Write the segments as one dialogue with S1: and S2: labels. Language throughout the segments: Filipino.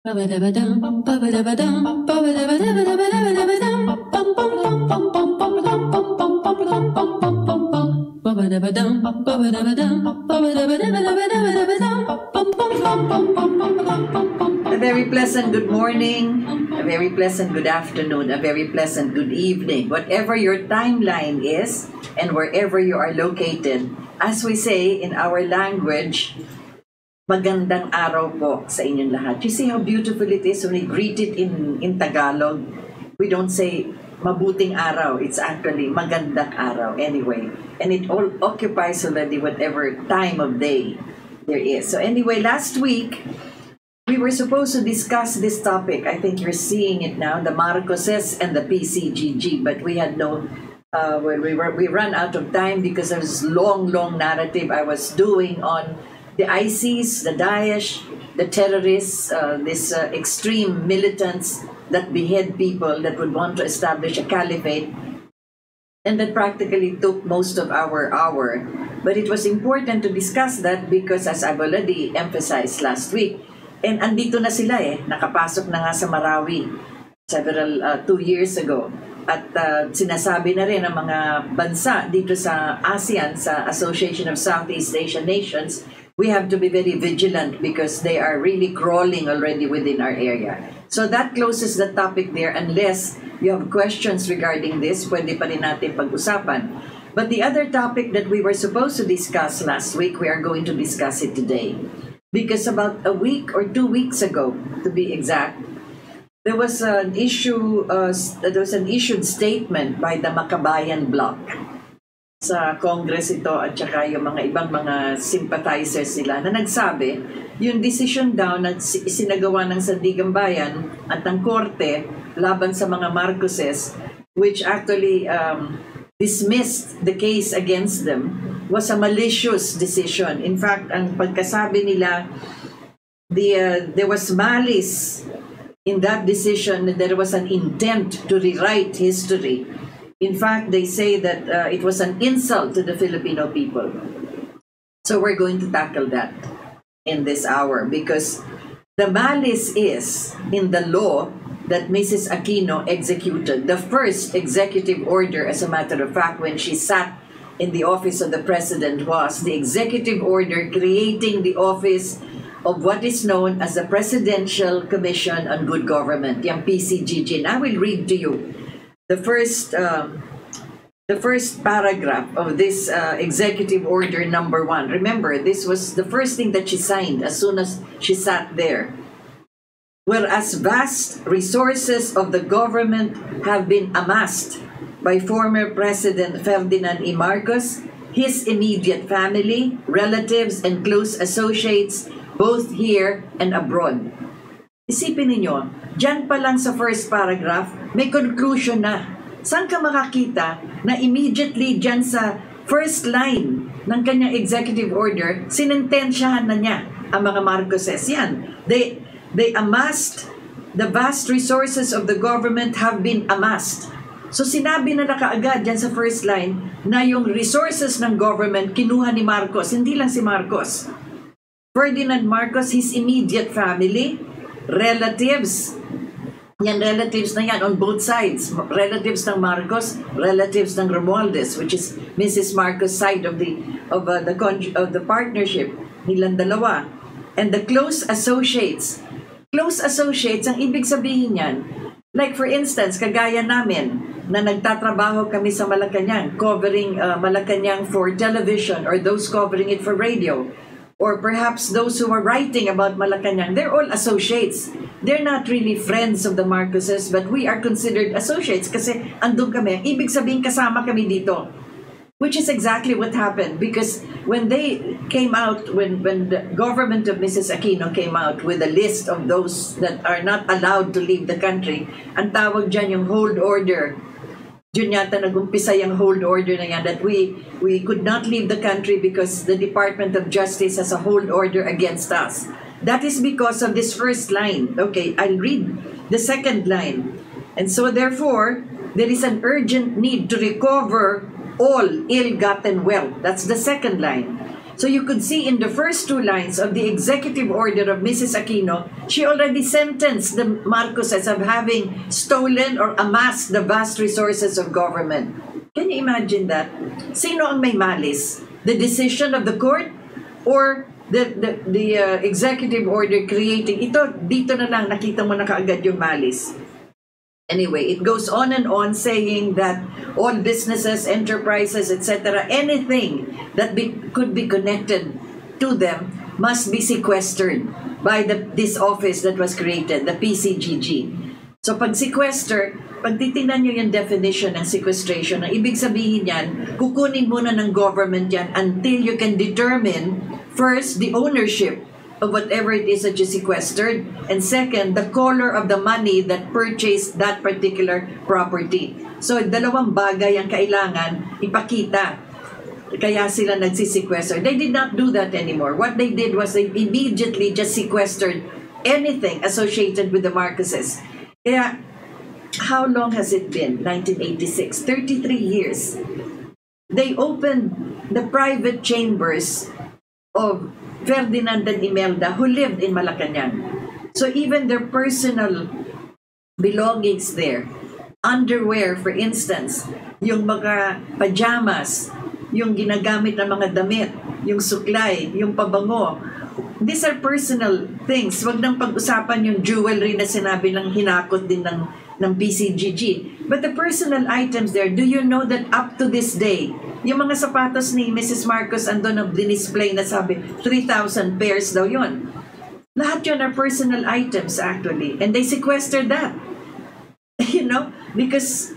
S1: A very pleasant good morning, a very pleasant good afternoon, a very pleasant good evening, whatever your timeline is and wherever you are located. As we say in our language, magandang araw po sa inyong lahat. You see how beautiful it is when we greet it in Tagalog? We don't say mabuting araw. It's actually magandang araw anyway. And it all occupies already whatever time of day there is. So anyway, last week, we were supposed to discuss this topic. I think you're seeing it now, the Marcoses and the PCGG, but we had no, we ran out of time because there was long narrative I was doing on the ISIS, the Daesh, the terrorists, these extreme militants that behead people that would want to establish a caliphate, and that practically took most of our hour. But it was important to discuss that because, as I've already emphasized last week, and andito na sila nakapasok na nga sa Marawi several 2 years ago. At sinasabi na rin ng mga bansa dito sa ASEAN, sa Association of Southeast Asian Nations, we have to be very vigilant because they are really crawling already within our area. So that closes the topic there. Unless you have questions regarding this, pwede pa rin natin pag-usapan. But the other topic that we were supposed to discuss last week, we are going to discuss it today. Because about a week or 2 weeks ago, to be exact, there was an issued statement by the Makabayan Bloc sa Congress ito at saka yung mga ibang mga sympathizers nila na nagsabi yung decision daw na isinagawa ng Sandigang Bayan at ng Korte laban sa mga Marcoses, which actually dismissed the case against them, was a malicious decision. In fact, ang pagkasabi nila, there was malice in that decision, there was an intent to rewrite history. In fact, they say that it was an insult to the Filipino people. So we're going to tackle that in this hour because the malice is in the law that Mrs. Aquino executed. The first executive order, as a matter of fact, when she sat in the office of the president, was the executive order creating the office of what is known as the Presidential Commission on Good Government, yung PCGG. And I will read to you the first paragraph of this executive order number 1. Remember, this was the first thing that she signed as soon as she sat there. Whereas vast resources of the government have been amassed by former President Ferdinand E. Marcos, his immediate family, relatives, and close associates, both here and abroad. Isipin ninyo, dyan pa lang sa first paragraph, may conclusion na. Saan ka makakita na immediately dyan sa first line ng kanyang executive order, sinentensyahan na niya ang mga Marcoses? Yan. They amassed, the vast resources of the government have been amassed. So sinabi na kaagad dyan sa first line na yung resources ng government kinuha ni Marcos, hindi lang si Marcos. Ferdinand Marcos, his immediate family, relatives, yan relatives na yan on both sides, relatives ng Marcos, relatives ng Romualdez, which is Mrs. Marcos' side of the partnership nilang dalawa, and the close associates. Close associates, ang ibig sabihin yan, like for instance, kagaya namin na nagtatrabaho kami sa Malacanang, covering Malacanang for television, or those covering it for radio, or perhaps those who are writing about Malacanang, they're all associates. They're not really friends of the Marcoses, but we are considered associates kasi andun kami. Ibig sabihin kasama kami dito. Which is exactly what happened, because when they came out, when the government of Mrs. Aquino came out with a list of those that are not allowed to leave the country, ang tawag dyan yung hold order. Diyan yata nag-umpisa yung hold order na yan, that we could not leave the country because the Department of Justice has a hold order against us. That is because of this first line. Okay, I'll read the second line. And so therefore, there is an urgent need to recover all ill-gotten wealth. That's the second line. So you could see in the first two lines of the executive order of Mrs. Aquino, she already sentenced the Marcoses of having stolen or amassed the vast resources of government. Can you imagine that? Sino ang may malis? The decision of the court or the executive order creating? Ito, dito na lang nakita mo na kaagad yung malis. Anyway, it goes on and on saying that all businesses, enterprises, etc., anything that could be connected to them must be sequestered by this office that was created, the PCGG. So pag sequester, pag titingnan nyo yung definition ng sequestration, ang ibig sabihin yan, kukunin muna ng government yan until you can determine first the ownership of whatever it is that you sequestered, and second, the color of the money that purchased that particular property. So, dalawang bagay ang kailangan ipakita. Kaya sila nagsisequester. They did not do that anymore. What they did was they immediately just sequestered anything associated with the Marcoses. Kaya, how long has it been? 1986, 33 years. They opened the private chambers of Ferdinand and Imelda who lived in Malacanang. So even their personal belongings there, underwear for instance, yung mga pajamas, yung ginagamit na mga damit, yung suklay, yung pabango, these are personal things. Wag nang pag-usapan yung jewelry na sinabi ng hinakot din ng PCGG. But the personal items there, do you know that up to this day, yung mga sapatos ni Mrs. Marcos andun na dinisplay na sabi, 3,000 pairs daw yon. Lahat yun are personal items actually. And they sequestered that. You know? Because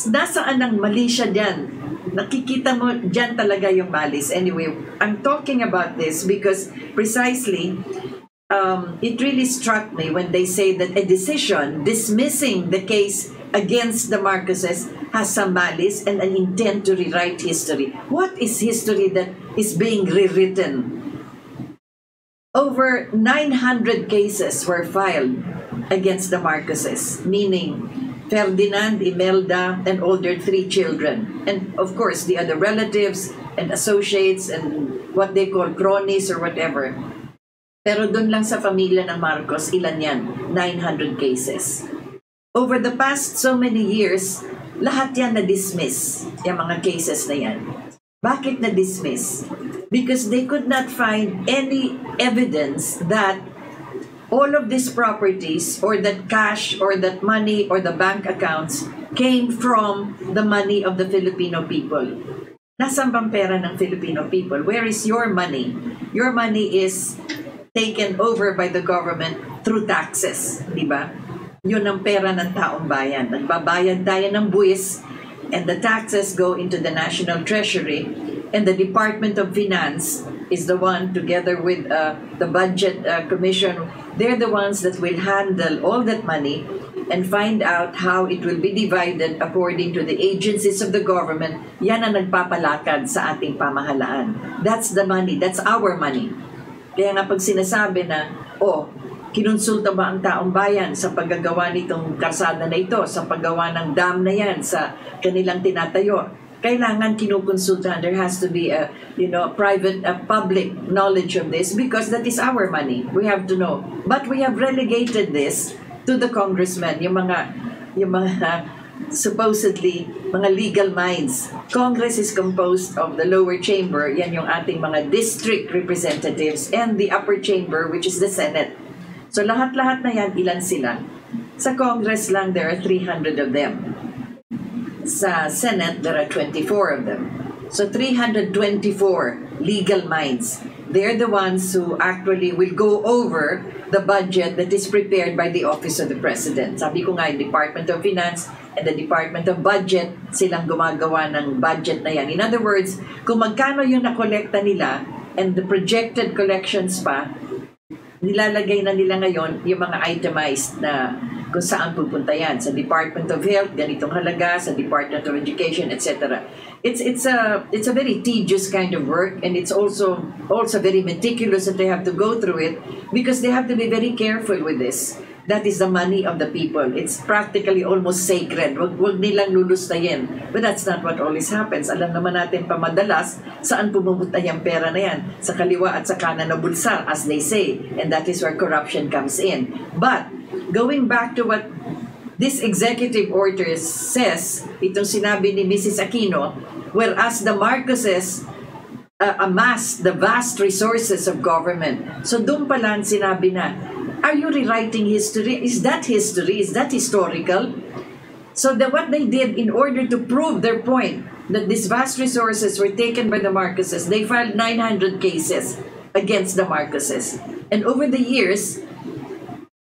S1: nasaan ang mali siya dyan? Nakikita mo dyan talaga yung malis. Anyway, I'm talking about this because precisely it really struck me when they say that a decision dismissing the case against the Marcoses has some malice and an intent to rewrite history. What is history that is being rewritten? Over 900 cases were filed against the Marcoses, meaning Ferdinand, Imelda, and all their 3 children. And of course, the other relatives and associates and what they call cronies or whatever. Pero dun lang sa pamilya ng Marcos, ilan yan? 900 cases. Over the past so many years, lahat yan na-dismiss, yung mga cases na yan. Bakit na-dismiss? Because they could not find any evidence that all of these properties or that cash or that money or the bank accounts came from the money of the Filipino people. Nasaan bang pera ng Filipino people? Where is your money? Your money is taken over by the government through taxes, di ba? Yun ang pera ng taong bayan. Nagbabayad tayo ng buwis and the taxes go into the National Treasury and the Department of Finance is the one together with the Budget Commission. They're the ones that will handle all that money and find out how it will be divided according to the agencies of the government. Yan ang nagpapalakad sa ating pamahalaan. That's the money. That's our money. Kaya nga pag sinasabi na, kinonsulta ba ang taong bayan sa paggagawa nitong karsada na ito, sa paggawa ng dam na yan, sa kanilang tinatayo, kailangan kinukonsultahan. There has to be a private, public knowledge of this because that is our money. We have to know. But we have relegated this to the congressmen, yung mga supposedly mga legal minds. Congress is composed of the lower chamber, yan yung ating mga district representatives, and the upper chamber, which is the Senate. So lahat-lahat na yan, ilan sila? Sa Congress lang, there are 300 of them. Sa Senate, there are 24 of them. So 324 legal minds. They're the ones who actually will go over the budget that is prepared by the Office of the President. Sabi ko nga, yung Department of Finance and the Department of Budget, silang gumagawa ng budget na yan. In other words, kung magkano yung nakolekta nila and the projected collections pa, nilalagay na nila ngayon yung mga itemized na kung saan pupunta yan. Sa Department of Health, ganitong halaga, sa Department of Education, etc. It's a very tedious kind of work, and it's also very meticulous that they have to go through it because they have to be very careful with this. That is the money of the people. It's practically almost sacred. Wag nilang lulustayin. But that's not what always happens. Alam naman natin pa madalas saan pumupunta yung pera na yan. Sa kaliwa at sa kanan na bulsa, as they say. And that is where corruption comes in. But, going back to what this executive order says, itong sinabi ni Mrs. Aquino, whereas the Marcoses amassed the vast resources of government. So doon pa lang sinabi na, are you rewriting history? Is that history? Is that historical? So what they did in order to prove their point that these vast resources were taken by the Marcoses, they filed 900 cases against the Marcoses. And over the years,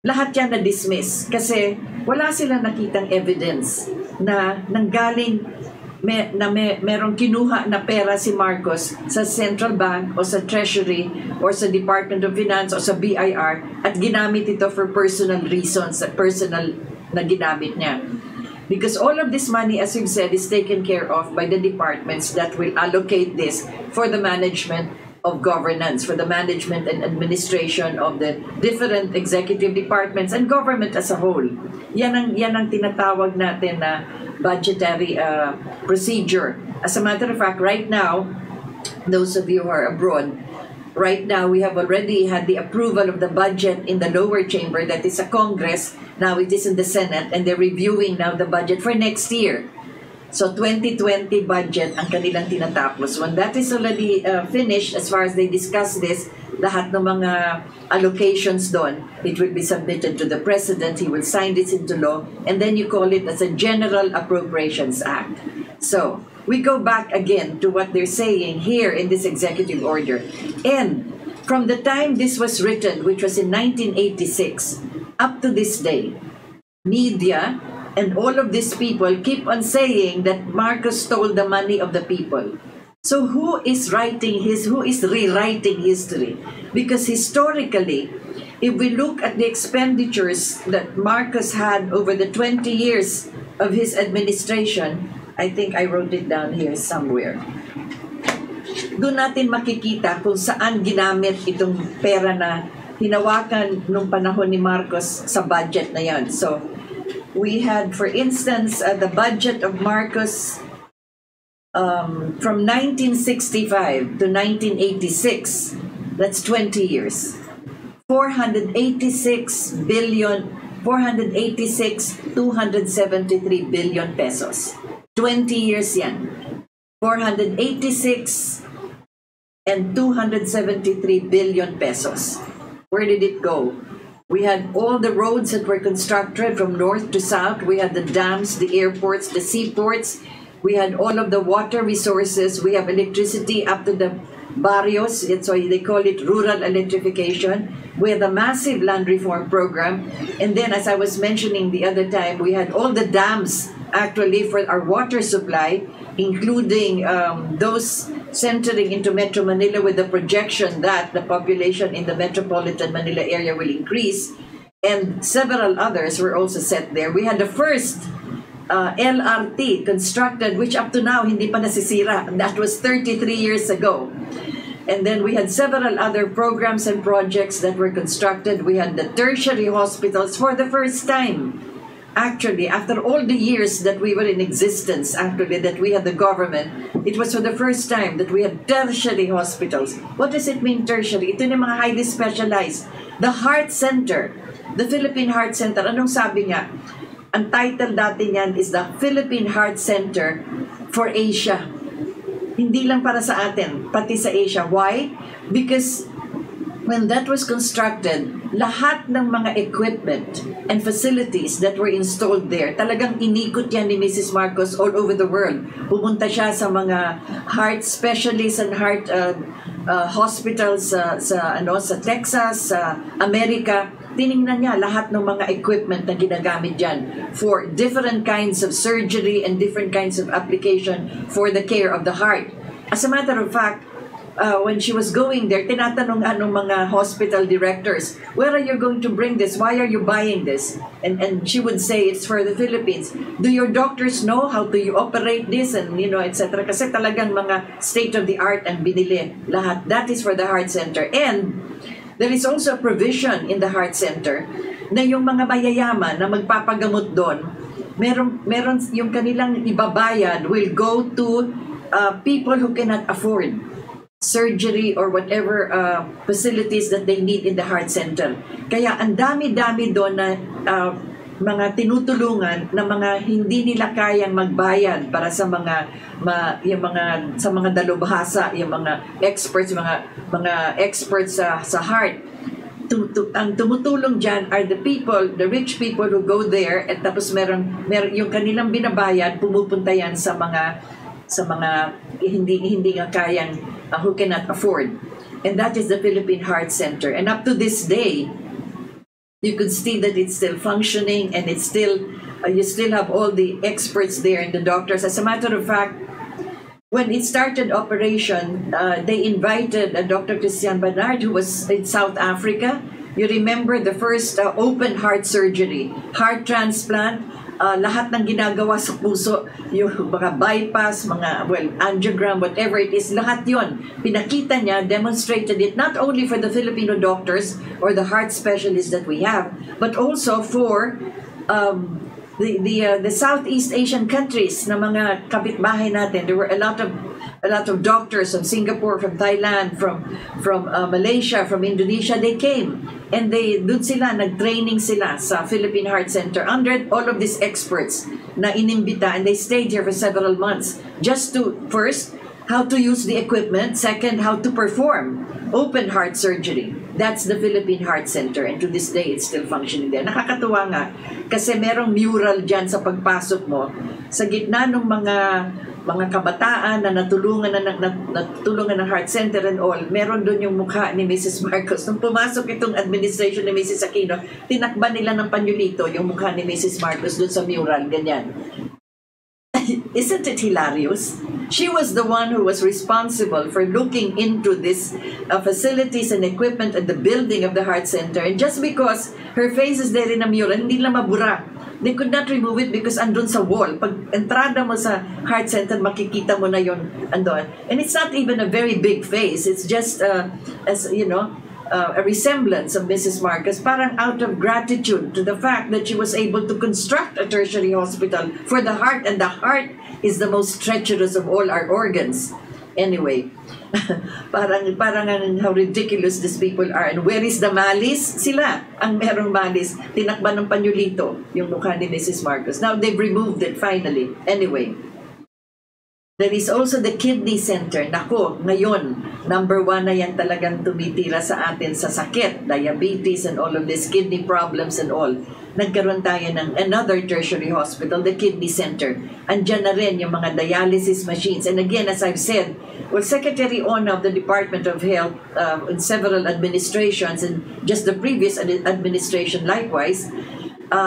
S1: lahat yan na-dismiss kasi wala silang nakitang evidence na nanggaling merong kinuha na pera si Marcos sa Central Bank o sa Treasury or sa Department of Finance o sa BIR at ginamit ito for personal reasons, personal na ginamit niya. Because all of this money, as we've said, is taken care of by the departments that will allocate this for the management of governance, for the management and administration of the different executive departments and government as a whole. Yan ang tinatawag natin na budgetary procedure. As a matter of fact, right now, those of you who are abroad, right now we have already had the approval of the budget in the lower chamber, that is a Congress. Now it is in the Senate, and they're reviewing now the budget for next year. So 2020 budget ang kanilang tinatapos. When that is already finished, as far as they discuss this, lahat ng mga allocations doon, it will be submitted to the President. He will sign this into law, and then you call it as a General Appropriations Act. So we go back again to what they're saying here in this executive order. And from the time this was written, which was in 1986, up to this day, media and all of these people keep on saying that Marcos stole the money of the people. So who is rewriting history? Because historically, if we look at the expenditures that Marcos had over the 20 years of his administration, I think I wrote it down here somewhere. Doon natin makikita kung saan ginamit itong pera na hinawakan nung panahon ni Marcos sa budget na yan. So, we had, for instance, the budget of Marcos from 1965 to 1986. That's 20 years. 486 273 billion pesos. 20 years yan. 486 and 273 billion pesos. Where did it go? We had all the roads that were constructed from north to south. We had the dams, the airports, the seaports. We had all of the water resources. We have electricity up to the barrios. So they call it rural electrification. We had a massive land reform program. And then, as I was mentioning the other time, we had all the dams actually for our water supply, including those centering into Metro Manila, with the projection that the population in the metropolitan Manila area will increase. And several others were also set there. We had the first LRT constructed, which up to now hindi pa nasisira. That was 33 years ago. And then we had several other programs and projects that were constructed. We had the tertiary hospitals for the first time. Actually, after all the years that we were in existence, actually, that we had the government, it was for the first time that we had tertiary hospitals. What does it mean, tertiary? Ito yung mga highly specialized. The Heart Center, the Philippine Heart Center, anong sabi nga? Ang title dati niyan is the Philippine Heart Center for Asia. Hindi lang para sa atin, pati sa Asia. Why? Because when that was constructed, lahat ng mga equipment and facilities that were installed there, talagang inikot yan ni Mrs. Marcos all over the world. Pumunta siya sa mga heart specialists and heart hospitals sa Texas, sa Amerika. Tiningnan niya lahat ng mga equipment na ginagamit dyan for different kinds of surgery and different kinds of application for the care of the heart. As a matter of fact, when she was going there, tinatanong anong mga hospital directors, where are you going to bring this? Why are you buying this? And she would say, it's for the Philippines. Do your doctors know how do you operate this? And, etc. Kasi talagang mga state-of-the-art ang binili lahat. That is for the Heart Center. And there is also a provision in the Heart Center na yung mga mayayaman na magpapagamot doon, meron yung kanilang ibabayad will go to people who cannot afford surgery or whatever facilities that they need in the heart center. Kaya ang dami-dami doon na mga tinutulungan na mga hindi nila kayang magbayad para sa sa mga dalubhasa, yung mga experts, mga experts sa heart. Ang tumutulong dyan are the rich people who go there, at tapos meron yung kanilang binabayad, pumupunta yan sa mga hindi nga kayang who cannot afford. And that is the Philippine Heart Center. And up to this day, you could see that it's still functioning, and it's still you still have all the experts there and the doctors. As a matter of fact, when it started operation, they invited Dr. Christian Bernard, who was in South Africa. You remember the first open heart surgery, heart transplant, lahat ng ginagawa sa puso, yung mga bypass, angiogram, whatever it is, lahat yon pinakita niya, demonstrated it not only for the Filipino doctors or the heart specialists that we have, but also for the Southeast Asian countries na mga kapitbahay natin. There were a lot of doctors from Singapore, from Thailand, from Malaysia, from Indonesia. They came and doon sila nag-training sila sa Philippine Heart Center under all of these experts na inimbita, and they stayed here for several months just to first how to use the equipment, second how to perform open heart surgery. That's the Philippine Heart Center, and to this day it's still functioning there. Nakakatuwa nga kasi merong mural dyan sa pagpasok mo sa gitna ng mga kabataan na natulungan ng Heart Center and all. Meron doon yung mukha ni Mrs. Marcos. Nung pumasok itong administration ni Mrs. Aquino, tinakban nila ng panyulito yung mukha ni Mrs. Marcos doon sa mural, ganyan. Isn't it hilarious? She was the one who was responsible for looking into this facilities and equipment and the building of the Heart Center. And just because her face is there in a mural, hindi lang mabura. They could not remove it because andun sa wall. Pag entrada mo sa Heart Center, makikita mo na yon andun. And it's not even a very big face. It's just, a resemblance of Mrs. Marcos, parang out of gratitude to the fact that she was able to construct a tertiary hospital for the heart, and the heart is the most treacherous of all our organs. Anyway, parang how ridiculous these people are. And where is the malice? Sila ang merong malice. Tinakban ng panyulito yung mukha ni Mrs. Marcos. Now they've removed it finally. Anyway, there is also the Kidney Center. Nako, ngayon, number 1 na yan talagang tumitira sa atin sa sakit, diabetes and all of this, kidney problems and all. Nagkaroon tayo ng another tertiary hospital, the Kidney Center. Andyan na rin yung mga dialysis machines. And again, as I've said, Secretary Ona of the Department of Health in several administrations, and just the previous administration likewise,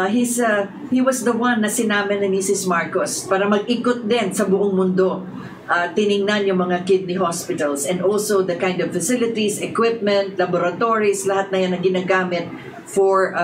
S1: he was the one na sinama ni Mrs. Marcos para mag-ikot din sa buong mundo. Tiningnan yung mga kidney hospitals and also the kind of facilities, equipment, laboratories, lahat na yan na ginagamit for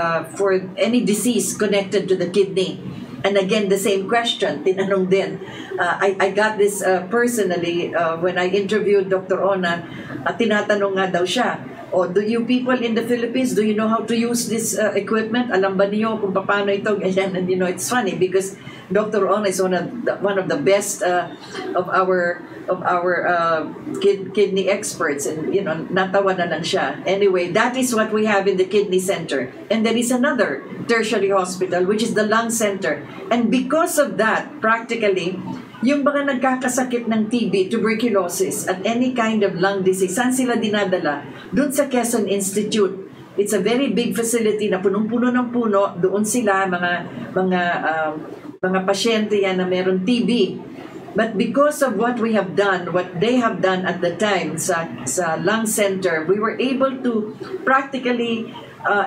S1: any disease connected to the kidney. And again, the same question, tinanong din. I got this personally when I interviewed Dr. Ona, tinatanong nga daw siya, do you people in the Philippines, do you know how to use this equipment? Alam ba niyo kung paano ito? Ganyan, and it's funny because Dr. Ona is one of the best of our kidney experts, and natawa na lang siya. Anyway, that is what we have in the Kidney Center. And there is another tertiary hospital, which is the Lung Center. And because of that, practically, yung mga nagkakasakit ng TB, tuberculosis, at any kind of lung disease, saan sila dinadala? Doon sa Quezon Institute. It's a very big facility na punong-puno ng puno. Doon sila, mga pasyente yan na meron TB. But because of what we have done, what they have done at the time sa Lung Center, we were able to practically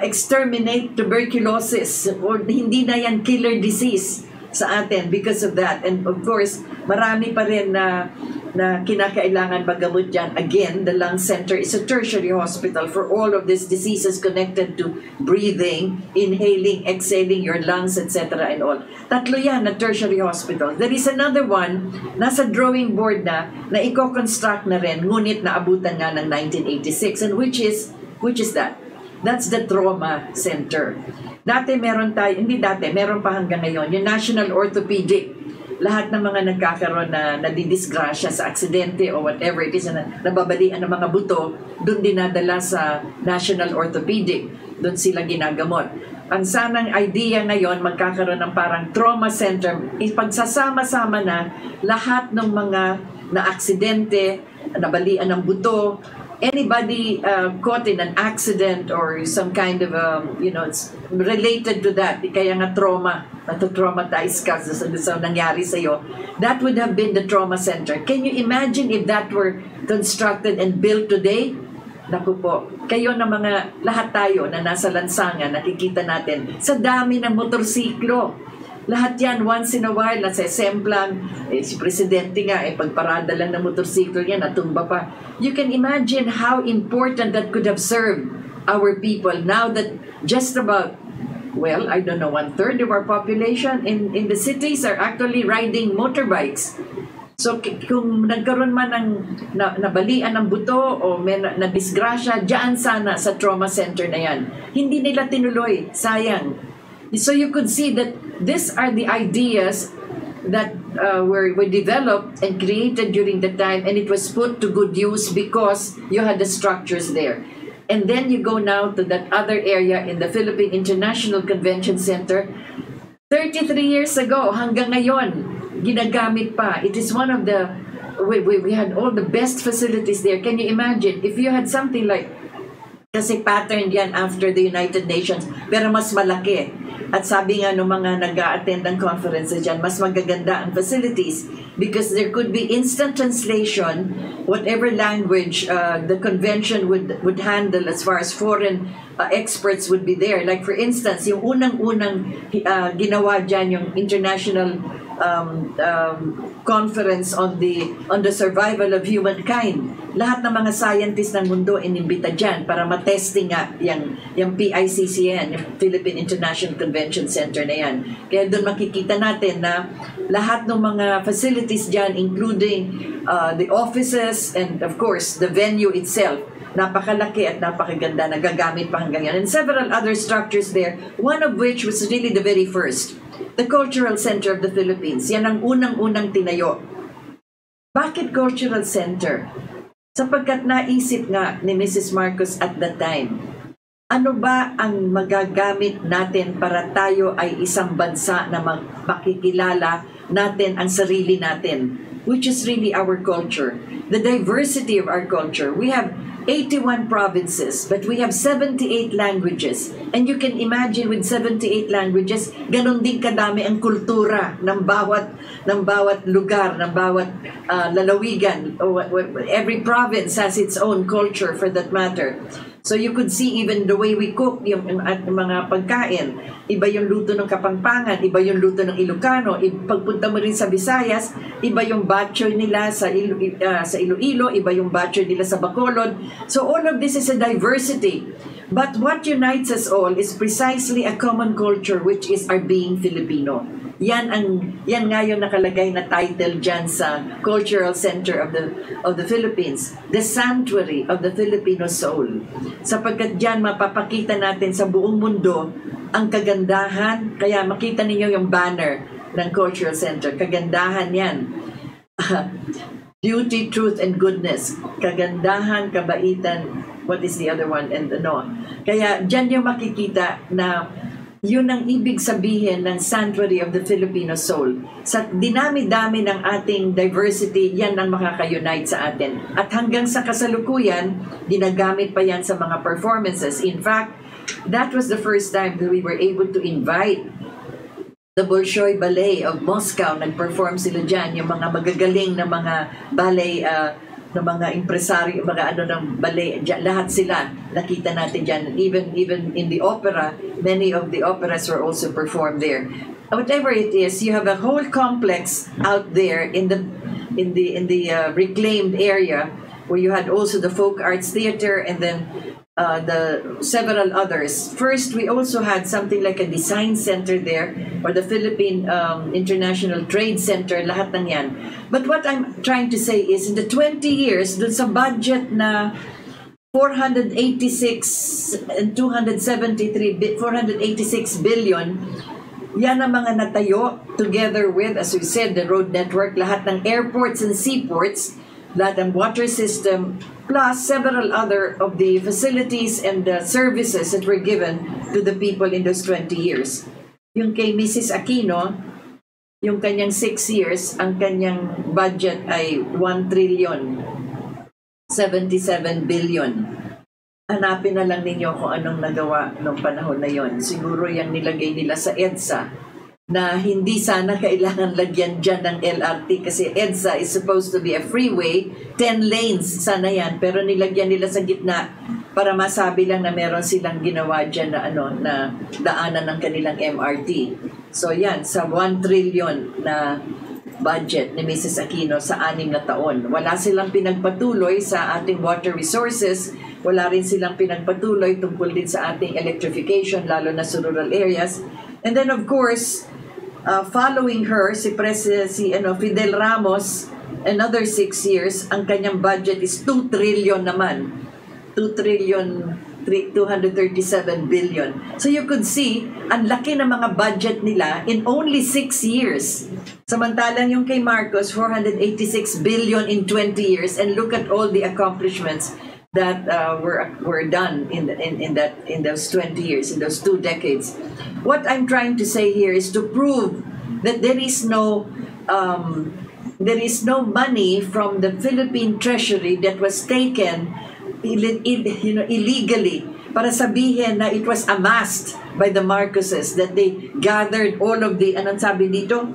S1: exterminate tuberculosis, or hindi na yan killer disease sa atin because of that. And of course, marami pa rin na kinakailangan magamot dyan. Again, the Lung Center is a tertiary hospital for all of these diseases connected to breathing, inhaling, exhaling your lungs, etc. and all. Tatlo yan na tertiary hospital. There is another one, nasa drawing board na i-construct na rin, ngunit naabutan nga ng 1986. And which is that? That's the trauma center. Dati meron tayo, hindi dati, meron pa hanggang ngayon, yung National Orthopedic. Lahat ng mga nagkakaroon na nadidisgrasya sa aksidente o whatever it is na nababalian ng mga buto, doon dinadala sa National Orthopedic. Doon sila ginagamot. Ang sanang idea ngayon, magkakaroon ng parang trauma center. Ipagsasama-sama na lahat ng mga na-aksidente, nabalian ng buto, anybody caught in an accident or some kind of, it's related to that, kaya nga trauma, natu-traumatize ka sa nangyari sa'yo, that would have been the trauma center. Can you imagine if that were constructed and built today? Naku po, kayo na mga, lahat tayo na nasa lansangan, nakikita natin, sa dami ng motorsiklo. Lahat yan, once in a while, nasa semplang, si Presidente nga, pagparada lang ng motorsiklo niya, natumba pa. You can imagine how important that could have served our people now that just about, well, I don't know, 1/3 of our population in the cities are actually riding motorbikes. So kung nagkaroon man ng nabalian ng buto o may na-disgrasya, diyan sana sa trauma center na yan. Hindi nila tinuloy, sayang. So you could see that these are the ideas that were developed and created during the time, and it was put to good use because you had the structures there. And then you go now to that other area in the Philippine International Convention Center. 33 years ago, hanggang ngayon, ginagamit pa. It is one of the, we had all the best facilities there. Can you imagine, if you had something like, kasi patterned yan after the United Nations, pero mas malaki. At sabi nga ng mga nag-a-attend ng conferences dyan, mas magaganda ang facilities because there could be instant translation, whatever language the convention would handle as far as foreign experts would be there. Like for instance, yung unang-unang ginawa dyan, yung international conference on the survival of humankind. Lahat ng mga scientists ng mundo inimbita dyan para matesting nga yung PICCN, yung Philippine International Convention Center na yan. Kaya doon makikita natin na lahat ng mga facilities dyan, including the offices and of course the venue itself, napakalaki at napakaganda, nagagamit pa hanggang yan. And several other structures there, one of which was really the very first, the Cultural Center of the Philippines. Yan ang unang-unang tinayo. Bakit Cultural Center? Sapagkat naisip nga ni Mrs. Marcos at that time, ano ba ang magagamit natin para tayo ay isang bansa na makikilala natin ang sarili natin, which is really our culture, the diversity of our culture. We have 81 provinces, but we have 78 languages. And you can imagine with 78 languages, ganun din kadami ang kultura ng bawat lugar, ng bawat lalawigan. Every province has its own culture for that matter. So you could see even the way we cook yung mga pagkain. Iba yung luto ng Kapampangan, iba yung luto ng Ilocano. Pagpunta mo rin sa Visayas, iba yung batchoy nila sa Iloilo, iba yung batchoy nila sa Bacolod. So all of this is a diversity. But what unites us all is precisely a common culture, which is our being Filipino. Yan nga yung nakalagay na title dyan sa Cultural Center of the Philippines, the Sanctuary of the Filipino Soul. Sapagkat dyan mapapakita natin sa buong mundo ang kagandahan, kaya makita ninyo yung banner ng Cultural Center, kagandahan yan. Beauty, truth, and goodness. Kagandahan, kabaitan, what is the other one? And ano. Kaya dyan yung makikita na yun ang ibig sabihin ng Sanctuary of the Filipino Soul. Sa dinami-dami ng ating diversity, yan ang makaka-unite sa atin. At hanggang sa kasalukuyan, ginagamit pa yan sa mga performances. In fact, that was the first time that we were able to invite the Bolshoi Ballet of Moscow. Nag-perform sila dyan, yung mga magagaling na mga ballet ng mga impresaryo, mga ng ballet, lahat sila nakita natin dyan. Even in the opera, many of the operas were also performed there. Whatever it is, you have a whole complex out there in the reclaimed area where you had also the folk arts theater and then the several others. First, we also had something like a design center there, or the Philippine International Trade Center, lahat ng yan. But what I'm trying to say is, in the 20 years, dun sa budget na 486 and 486 billion, yan ang mga natayo together with, as we said, the road network, lahat ng airports and seaports, lahat ng water system, plus several other of the facilities and the services that were given to the people in those 20 years. Yung kay Mrs. Aquino, yung kanyang 6 years, ang kanyang budget ay 1,077 billion. Hanapin na lang ninyo kung anong nagawa noong panahon na yon. Siguro yung nilagay nila sa EDSA na hindi sana kailangan lagyan dyan ng LRT kasi EDSA is supposed to be a freeway, 10 lanes sana yan, pero nilagyan nila sa gitna para masabi lang na meron silang ginawa dyan na, na daanan ng kanilang MRT. So yan, sa 1 trillion na budget ni Mrs. Aquino sa 6 na taon. Wala silang pinagpatuloy sa ating water resources, wala rin silang pinagpatuloy tungkol din sa ating electrification, lalo na sa rural areas. And then of course, following her, si Fidel Ramos, another 6 years, ang kanyang budget is 2 trillion naman. 237 billion. So you could see, ang laki ng mga budget nila in only 6 years. Samantalang yung kay Marcos, 486 billion in 20 years, and look at all the accomplishments that were done in those 20 years, in those 2 decades. What I'm trying to say here is to prove that there is no money from the Philippine Treasury that was taken illegally para sabihin na it was amassed by the Marcoses, that they gathered all of the, anong sabi dito?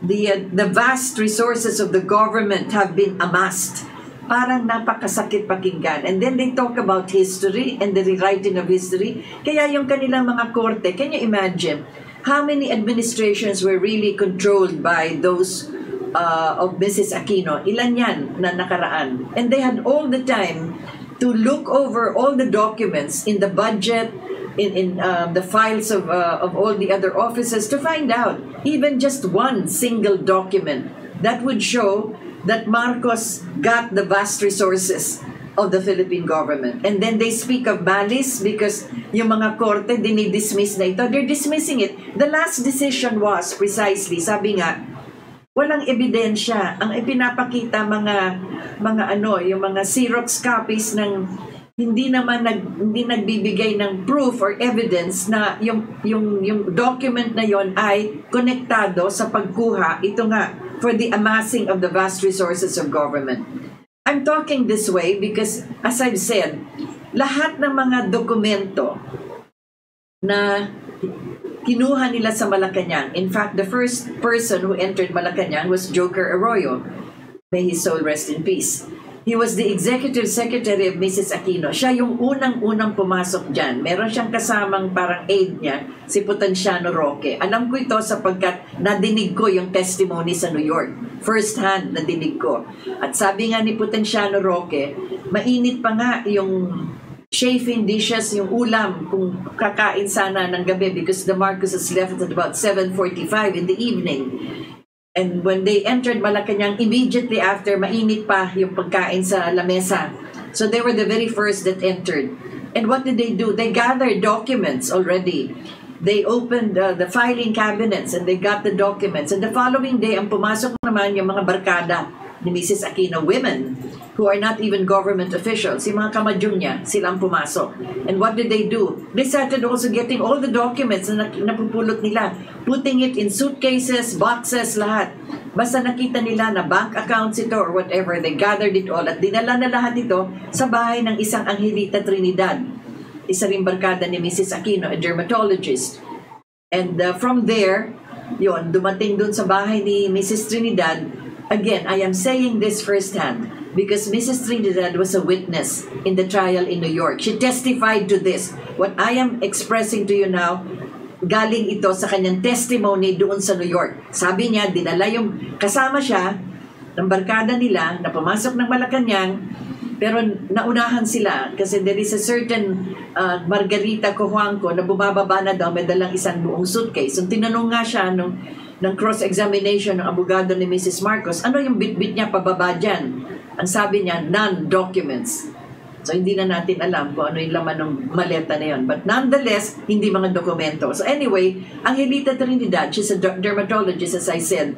S1: The vast resources of the government have been amassed. Parang napakasakit pakinggan. And then they talk about history and the rewriting of history. Kaya yung kanilang mga korte, can you imagine how many administrations were really controlled by those of Mrs. Aquino? Ilan yan na nakaraan? And they had all the time to look over all the documents in the budget, in the files of all the other offices to find out even just one single document that would show that Marcos got the vast resources of the Philippine government. And then they speak of malice because yung mga korte dinidismiss na ito. They're dismissing it. The last decision was precisely, sabi nga, walang ebidensya. Ang ipinapakita yung mga Xerox copies ng hindi nagbibigay ng proof or evidence na yung document na yon ay konektado sa pagkuha, ito nga, for the amassing of the vast resources of government. I'm talking this way because, as I've said, lahat ng mga dokumento na kinuha nila sa Malacanang, in fact, the first person who entered Malacanang was Joker Arroyo. May his soul rest in peace. He was the executive secretary of Mrs. Aquino. Siya yung unang-unang pumasok dyan. Meron siyang kasamang parang aide niya, si Potenciano Roque. Alam ko ito sapagkat nadinig ko yung testimony sa New York. First hand nadinig ko. At sabi nga ni Potenciano Roque, mainit pa nga yung chafing dishes, yung ulam, kung kakain sana ng gabi because the Marcoses left at about 7:45 in the evening. And when they entered Malacanang, immediately after, mainit pa yung pagkain sa lamesa. So they were the very first that entered. And what did they do? They gathered documents already. They opened the filing cabinets and they got the documents. And the following day, ang pumasok naman yung mga barkada ni Mrs. Aquino, women who are not even government officials. Si mga kamadyong niya, silang pumasok. And what did they do? They started also getting all the documents na napupulot nila, putting it in suitcases, boxes, lahat. Basta nakita nila na bank accounts ito or whatever, they gathered it all at dinala na lahat ito sa bahay ng isang Angelita Trinidad. Isa rin barkada ni Mrs. Aquino, a dermatologist. And from there, dumating dun sa bahay ni Mrs. Trinidad. Again, I am saying this firsthand because Mrs. Trinidad was a witness in the trial in New York. She testified to this. What I am expressing to you now, galing ito sa kanyang testimony doon sa New York. Sabi niya, dinala yung kasama siya ng barkada nila na pumasok ng Malacanang, pero naunahan sila kasi there is a certain Margarita Cojuangco na bumababa na daw, may dalang isang buong suitcase. So tinanong nga siya ng cross-examination ng abogado ni Mrs. Marcos, ano yung bitbit niya pababa dyan? Ang sabi niya, non-documents. So, hindi na natin alam kung ano yung laman ng maleta na yun. But nonetheless, hindi mga dokumento. So anyway, Angelita Trinidad, she's a dermatologist, as I said.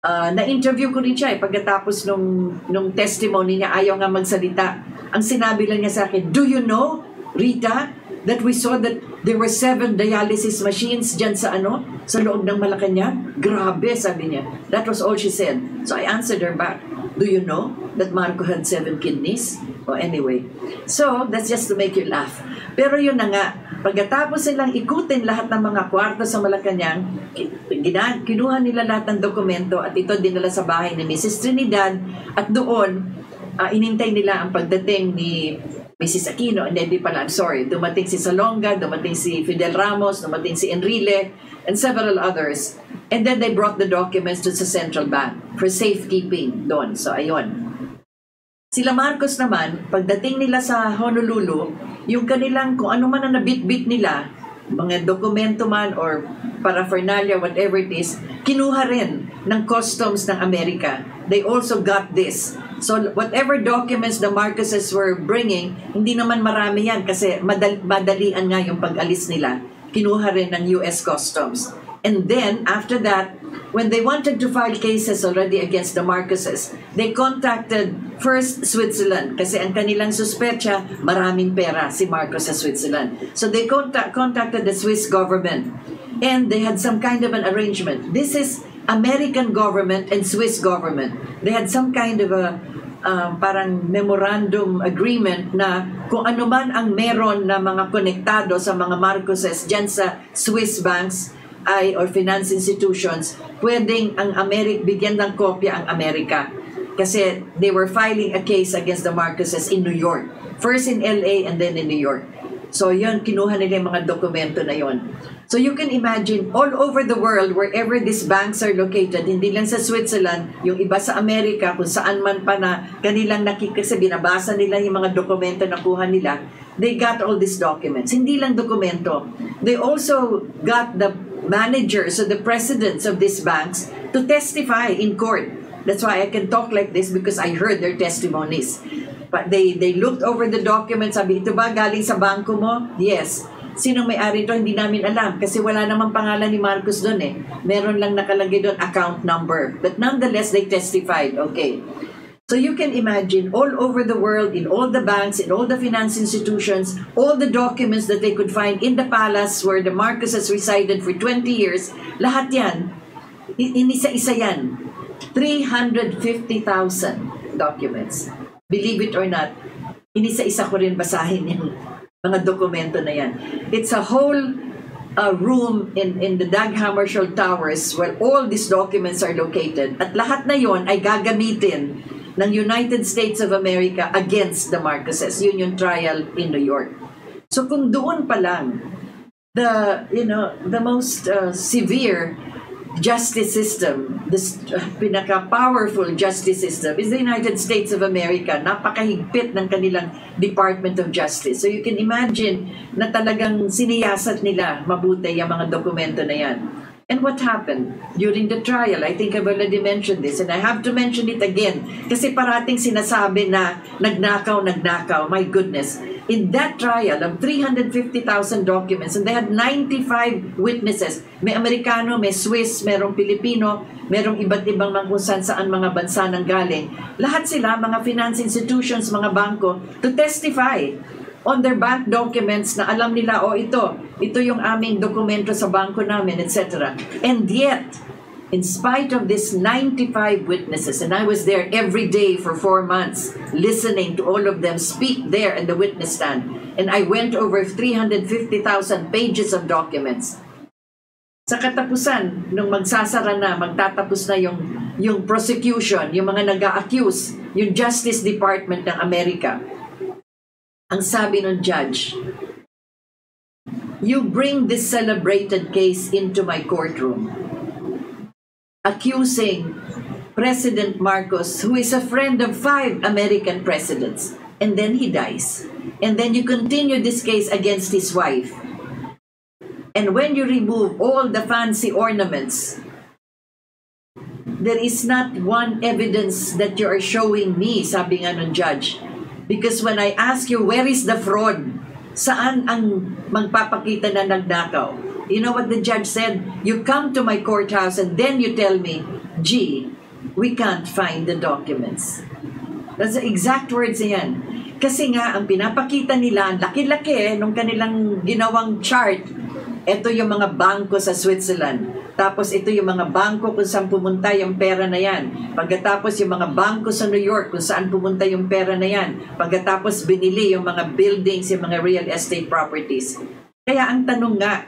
S1: Na-interview ko rin siya pagkatapos nung testimony niya, ayaw nga magsalita. Ang sinabi lang niya sa akin, do you know, Rita, that we saw that there were 7 dialysis machines dyan sa loob ng Malacanang? Grabe, sabi niya. That was all she said. So I answered her back, do you know that Marco had 7 kidneys? Oh, anyway. So, that's just to make you laugh. Pero yun na nga, pagkatapos silang ikutin lahat ng mga kwarto sa Malacanang, kinuha nila lahat ng dokumento at ito dinala sa bahay ni Mrs. Trinidad at doon, inintay nila ang pagdating ni Mrs. Aquino, hindi pala, I'm sorry, dumating si Salonga, dumating si Fidel Ramos, dumating si Enrile, and several others. And then they brought the documents to the central bank for safekeeping doon. So, ayun. Sila Marcos naman, pagdating nila sa Honolulu, yung kanilang, kung ano man ang nabitbit nila, mga dokumento man or paraphernalia, whatever it is, kinuha rin ng customs ng Amerika. They also got this. So whatever documents the Marcoses were bringing, hindi naman marami yan kasi madalian nga yung pag-alis nila. Kinuha rin ng US Customs. And then, after that, when they wanted to file cases already against the Marcoses, they contacted first Switzerland kasi ang kanilang suspecha, maraming pera si Marcos sa Switzerland. So they contacted the Swiss government and they had some kind of an arrangement. This is American government and Swiss government. They had some kind of a parang memorandum agreement na kung ano man ang meron na mga konektado sa mga Marcoses dyan sa Swiss banks or finance institutions, pwedeng ang bigyan ng kopya ang Amerika. Kasi they were filing a case against the Marcoses in New York. First in LA and then in New York. So yun, kinuha nila yung mga dokumento na yun. So you can imagine, all over the world, wherever these banks are located, hindi lang sa Switzerland, yung iba sa Amerika, kung saan man pa na kanilang kasi binabasa nila yung mga dokumento na kuha nila, they got all these documents. Hindi lang dokumento. They also got the managers or the presidents of these banks to testify in court. That's why I can talk like this because I heard their testimonies. But they looked over the documents. Sabi, ito ba galing sa bangko mo? Yes. Sinong may-ari ito? Hindi namin alam kasi wala namang pangalan ni Marcos doon eh. Meron lang nakalagay doon account number. But nonetheless, they testified. Okay. So you can imagine all over the world, in all the banks, in all the finance institutions, all the documents that they could find in the palace where the Marcoses resided for 20 years, lahat yan, inisa-isa yan. 350,000 documents. Believe it or not, inisa-isa ko rin basahin yung mga dokumento na yan. It's a whole room in the Dag Hammarskjöld Towers where all these documents are located. At lahat na yon ay gagamitin ng United States of America against the Marcoses. Yun yung trial in New York. So kung doon pa lang, the most severe justice system, this pinaka-powerful justice system is the United States of America. Napakahigpit ng kanilang Department of Justice. So you can imagine na talagang siniyasat nila mabuti yung mga dokumento na yan. And what happened during the trial? I think I've already mentioned this and I have to mention it again kasi parating sinasabi na nagnakaw. My goodness. In that trial of 350,000 documents and they had 95 witnesses. May Amerikano, may Swiss, merong Pilipino, merong iba't ibang kung saan mga bansa nang galing. Lahat sila, mga finance institutions, mga bangko, to testify on their bank documents na alam nila, ito yung aming dokumento sa bangko namin, etc. And yet, in spite of this 95 witnesses, and I was there every day for 4 months, listening to all of them speak there in the witness stand, and I went over 350,000 pages of documents. Sa katapusan, nung magtatapos na yung prosecution, yung mga nag-a-accuse, yung Justice Department ng Amerika, ang sabi ng judge, you bring this celebrated case into my courtroom, accusing President Marcos, who is a friend of 5 American presidents, and then he dies. And then you continue this case against his wife. And when you remove all the fancy ornaments, there is not one evidence that you are showing me, sabi nga ng judge, Because when I ask you, where is the fraud? Saan ang magpapakita na nagnakaw? You know what the judge said? You come to my courthouse and then you tell me, gee, we can't find the documents. That's the exact words yan. Kasi nga, ang pinapakita nila, ang laki-laki nung kanilang ginawang chart, ito yung mga bangko sa Switzerland. Tapos ito yung mga bangko kung saan pumunta yung pera na yan. Pagkatapos yung mga bangko sa New York kung saan pumunta yung pera na yan. Pagkatapos binili yung mga buildings, yung mga real estate properties. Kaya ang tanong nga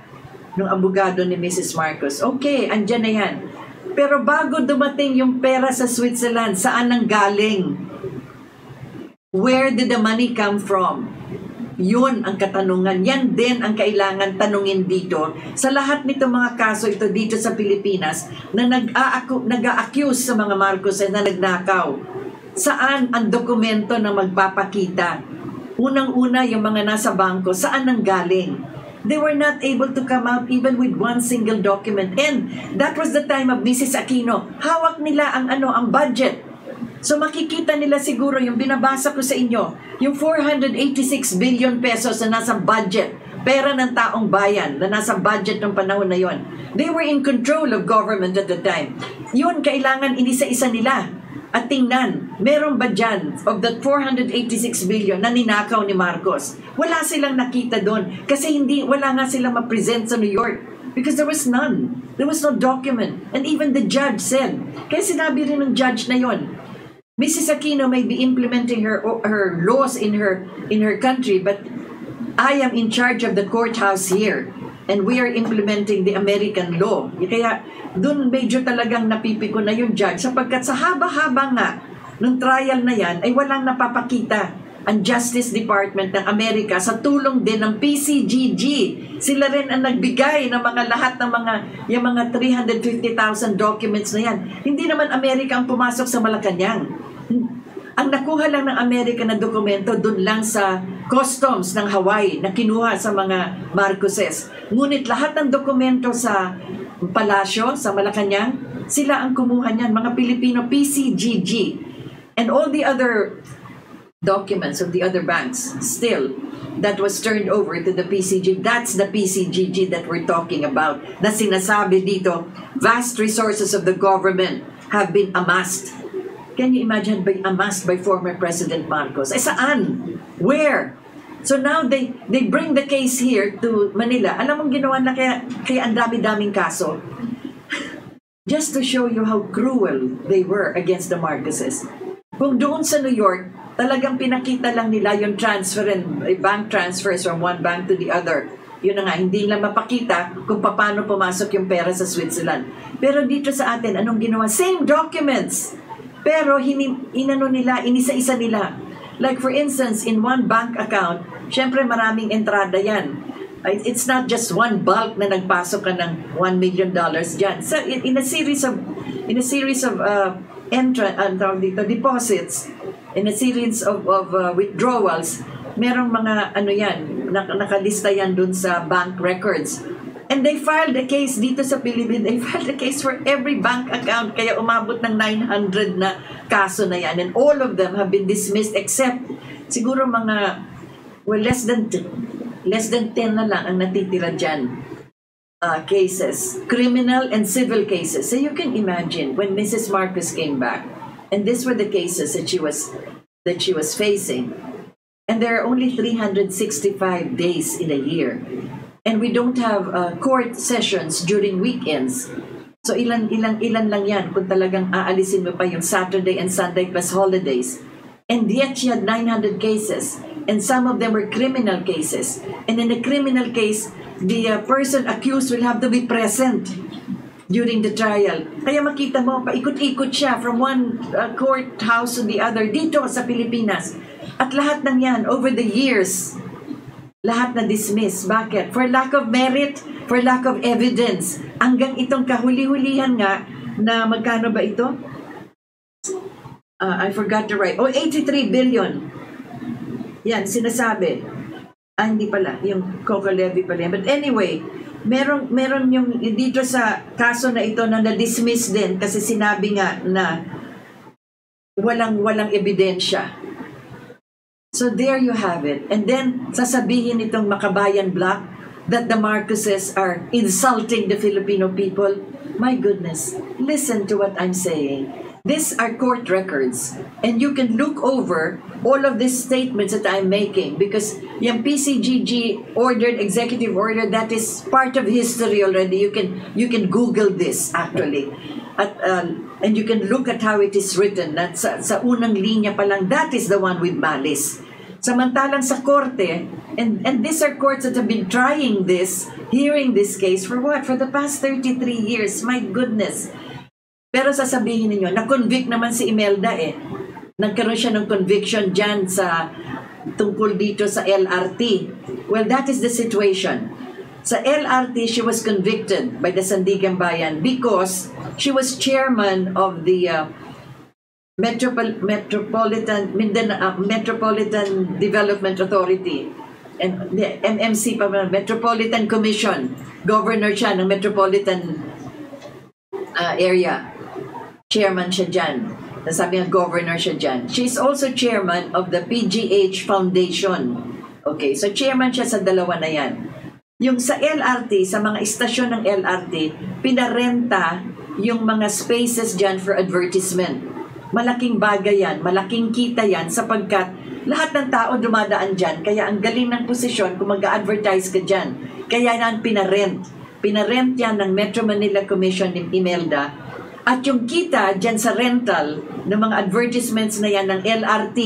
S1: ng abogado ni Mrs. Marcos, okay, andyan na yan. Pero bago dumating yung pera sa Switzerland, saan ang galing? Where did the money come from? Yun ang katanungan. Yan din ang kailangan tanungin dito sa lahat nito mga kaso ito dito sa Pilipinas na nag-a-accuse sa mga Marcos na nagnakaw. Saan ang dokumento na magpapakita? Unang-una yung mga nasa bangko, saan ang galing? They were not able to come out even with one single document. And that was the time of Mrs. Aquino. Hawak nila ang budget. So makikita nila siguro yung binabasa ko sa inyo, yung 486 billion pesos na nasa budget, pera ng taong bayan na nasa budget ng panahon na yon. They were in control of government at the time. Yun, kailangan inisa-isa nila. At tingnan, meron ba dyan of that 486 billion na ninakaw ni Marcos? Wala silang nakita doon kasi wala nga silang ma-present sa New York because there was none. There was no document. And even the judge said, kaya sinabi rin ng judge na yon, Mrs. Aquino may be implementing her laws in her country, but I am in charge of the courthouse here, and we are implementing the American law. Kaya dun medyo talagang napipiko na yung judge, sapagkat sa haba-haba nga ng trial na yan ay walang napapakita ang Justice Department ng Amerika sa tulong din ng PCGG. Sila rin ang nagbigay ng lahat ng yung mga 350,000 documents na yan. Hindi naman Amerika ang pumasok sa Malacanang. Ang nakuha lang ng Amerika na dokumento doon lang sa customs ng Hawaii na kinuha sa mga Marcoses. Ngunit lahat ng dokumento sa palasyo, sa Malacanang, sila ang kumuha niyan, mga Pilipino, PCGG. And all the other documents of the other banks, still, that was turned over to the PCG. That's the PCGG that we're talking about. Na sinasabi dito, vast resources of the government have been amassed. Can you imagine amassed by former President Marcos? Saan? Where? So now they bring the case here to Manila. Alam mong ginawa na kaya ang dami-daming kaso? Just to show you how cruel they were against the Marcoses. Kung doon sa New York, talagang pinakita lang nila yung bank transfers from one bank to the other. Yun na nga, hindi lang mapakita kung paano pumasok yung pera sa Switzerland. Pero dito sa atin, anong ginawa? Same documents! Pero inisa-isa nila. Like for instance, in one bank account, syempre maraming entrada yan. It's not just one bulk na nagpasok ka ng $1 million dyan. So in a series of deposits, in a series of withdrawals, merong mga nakalista yan dun sa bank records. And they filed a case dito sa Philippines. They filed a case for every bank account. Kaya umabot ng 900 na kaso na yan. And all of them have been dismissed except siguro less than 10 na lang ang natitira dyan. Cases. Criminal and civil cases. So you can imagine when Mrs. Marcos came back, and these were the cases that she was facing. And there are only 365 days in a year. And we don't have court sessions during weekends. So ilan lang yan kung talagang aalisin mo pa yung Saturday and Sunday plus holidays. And yet she had 900 cases. And some of them were criminal cases. And in a criminal case, the person accused will have to be present during the trial. Kaya makita mo, paikot-ikot siya from one courthouse to the other dito sa Pilipinas. At lahat ng yan, over the years, lahat na dismiss. Bakit? For lack of merit, for lack of evidence. Hanggang itong kahuli-hulihan nga na magkano ba ito? I forgot to write. 83 billion. Yan, sinasabi. Hindi pala. Yung Coco Levy pala. But anyway, meron yung dito sa kaso na ito na na-dismiss din kasi sinabi nga na walang ebidensya. So there you have it. And then sasabihin itong Makabayan Bloc that the Marcoses are insulting the Filipino people. My goodness, listen to what I'm saying. These are court records, and you can look over all of these statements that I'm making because yung PCGG ordered, executive order, that is part of history already. You can Google this actually. And you can look at how it is written. That sa unang linya pa lang, that is the one with malice. Samantalang sa korte, and these are courts that have been trying this, hearing this case for what? For the past 33 years. My goodness. Pero sasabihin niyo, na-convict naman si Imelda eh. Nagkaroon siya ng conviction dyan sa tungkol dito sa LRT. Well, that is the situation. Sa LRT, she was convicted by the Sandigan Bayan because she was chairman of the Metropolitan Development Authority and the MMC pa, Metropolitan Commission. Governor siya ng Metropolitan area. Chairman siya dyan. Nasabi nga governor siya dyan. She's also chairman of the PGH Foundation. Okay, so chairman siya sa dalawa na yan. Yung sa LRT, sa mga istasyon ng LRT, pinarenta yung mga spaces dyan for advertisement. Malaking bagay yan, malaking kita yan sapagkat lahat ng tao dumadaan dyan. Kaya ang galing ng posisyon kung mag-advertise ka dyan. Kaya yan pinarent. Pinarent yan ng Metro Manila Commission ni Imelda. At yung kita dyan sa rental ng mga advertisements na yan ng LRT,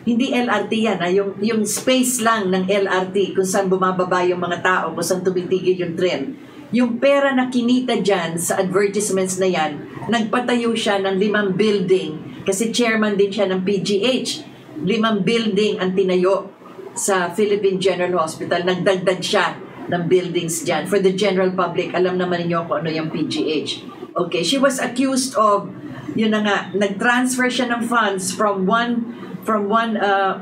S1: hindi LRT yan, yung space lang ng LRT kung saan bumababa yung mga tao, kung saan tumitigil yung tren. Yung pera na kinita dyan sa advertisements na yan, nagpatayo siya ng 5 building kasi chairman din siya ng PGH. 5 building ang tinayo sa Philippine General Hospital. Nagdagdag siya ng buildings dyan. For the general public, alam naman ninyo kung ano yung PGH. Okay, she was accused of, yun na nga, nag-transfer siya ng funds from one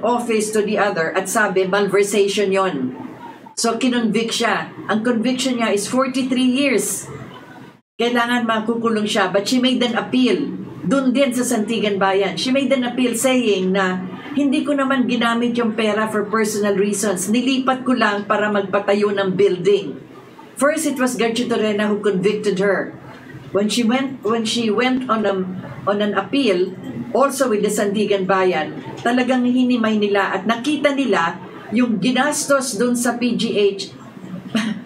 S1: office to the other at sabi, malversation yon. So, kinonvict siya. Ang conviction niya is 43 years. Kailangan makukulong siya. But she made an appeal. Doon din sa Sandigan Bayan. She made an appeal saying na hindi ko naman ginamit yung pera for personal reasons. Nilipat ko lang para magpatayo ng building. First, it was Gertrude Torrena who convicted her. When she went on an appeal, also with the Sandigan Bayan, talagang hinimay nila at nakita nila yung ginastos doon sa PGH,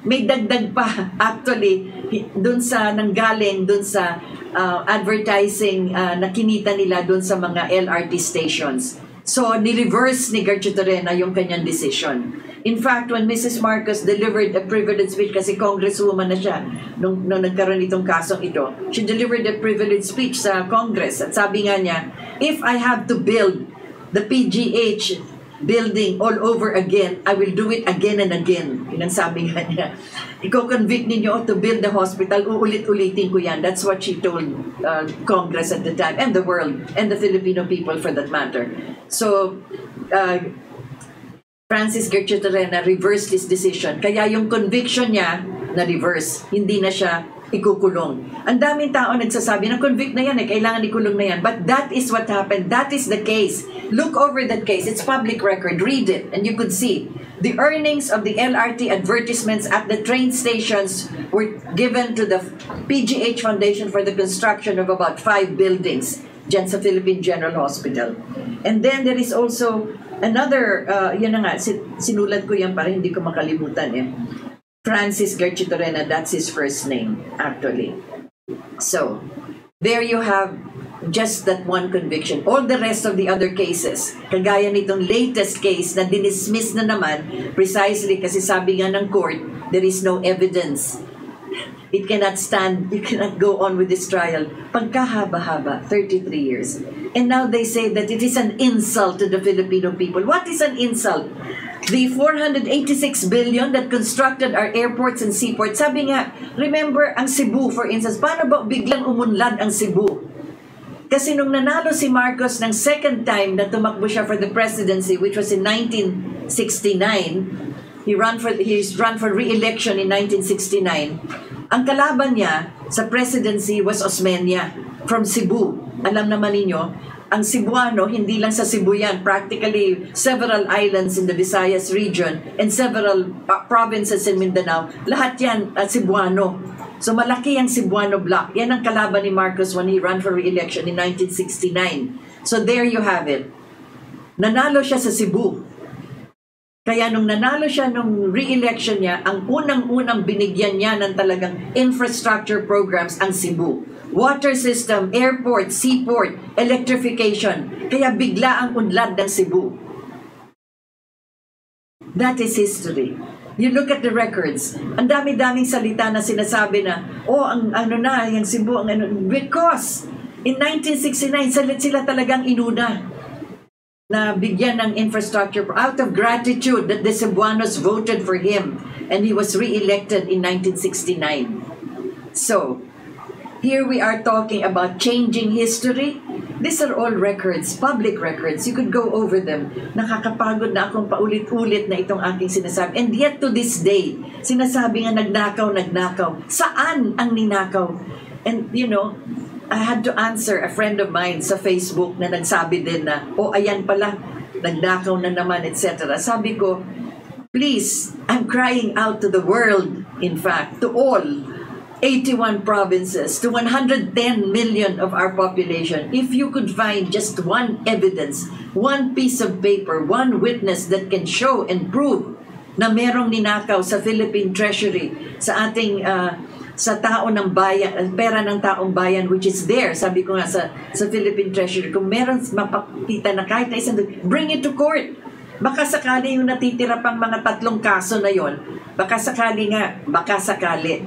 S1: may dagdag pa actually doon sa nanggaling doon sa advertising na kinita nila doon sa mga LRT stations. So, ni-reverse ni Gertrude Torrena yung kanyang decision. In fact, when Mrs. Marcos delivered a privilege speech, kasi congresswoman na siya nung nagkaroon itong kasong ito, she delivered a privilege speech sa Congress. At sabi nga niya, if I have to build the PGH building all over again, I will do it again and again. Yun ang sabi nga niya. Iko-convict ninyo to build the hospital, uulit-ulitin ko yan. That's what she told Congress at the time, and the world, and the Filipino people for that matter. So, Francis Gertrude Torrena reversed his decision. Kaya yung conviction niya na-reverse. Hindi na siya ikukulong. Ang daming tao nagsasabi na convict na yan kailangan ikulong na yan. But that is what happened. That is the case. Look over that case. It's public record. Read it and you could see. The earnings of the LRT advertisements at the train stations were given to the PGH Foundation for the construction of about 5 buildings dyan sa Philippine General Hospital. And then there is also another, yan na nga, sinulat ko yan para hindi ko makalimutan Francis Gertrude Torrena, that's his first name, actually. So, there you have just that one conviction. All the rest of the other cases, kagaya nitong latest case na dinismiss na naman, precisely kasi sabi nga ng court, there is no evidence. It cannot stand, you cannot go on with this trial. Pagkahaba-haba, 33 years. And now they say that it is an insult to the Filipino people. What is an insult? The 486 billion that constructed our airports and seaports. Sabi nga, remember ang Cebu, for instance, paano ba biglang umunlad ang Cebu? Kasi nung nanalo si Marcos ng second time na tumakbo siya for the presidency, which was in 1969, he's run for re-election in 1969. Ang kalaban niya sa presidency was Osmeña from Cebu. Alam naman ninyo, ang Cebuano, hindi lang sa Cebu yan, practically several islands in the Visayas region and several provinces in Mindanao, lahat yan Cebuano. So malaki ang Cebuano block. Yan ang kalaban ni Marcos when he ran for re-election in 1969. So there you have it. Nanalo siya sa Cebu. Kaya nung nanalo siya nung re-election niya, ang unang-unang binigyan niya ng talagang infrastructure programs ang Cebu. Water system, airport, seaport, electrification. Kaya bigla ang unlad ng Cebu. That is history. You look at the records. Ang dami-daming salita na sinasabi na, ang yung Cebu, because in 1969, sila talagang inuna na bigyan ng infrastructure out of gratitude that the Cebuanos voted for him and he was re-elected in 1969. So, here we are talking about changing history. These are all records, public records. You could go over them. Nakakapagod na akong paulit-ulit na itong aking sinasabi. And yet to this day, sinasabi nga nagnakaw. Saan ang ninakaw? And you know, I had to answer a friend of mine sa Facebook na nagsabi din na, ayan pala, nagnakaw na naman, etc. Sabi ko, please, I'm crying out to the world, in fact, to all 81 provinces, to 110 million of our population. If you could find just one evidence, one piece of paper, one witness that can show and prove na merong ninakaw sa Philippine Treasury, sa ating sa tao ng bayan, pera ng taong bayan, which is there, sabi ko nga sa Philippine Treasury, kung meron mapakita na kahit na isang, bring it to court. Baka sakali yung natitira pang mga 3 kaso na yon, baka sakali.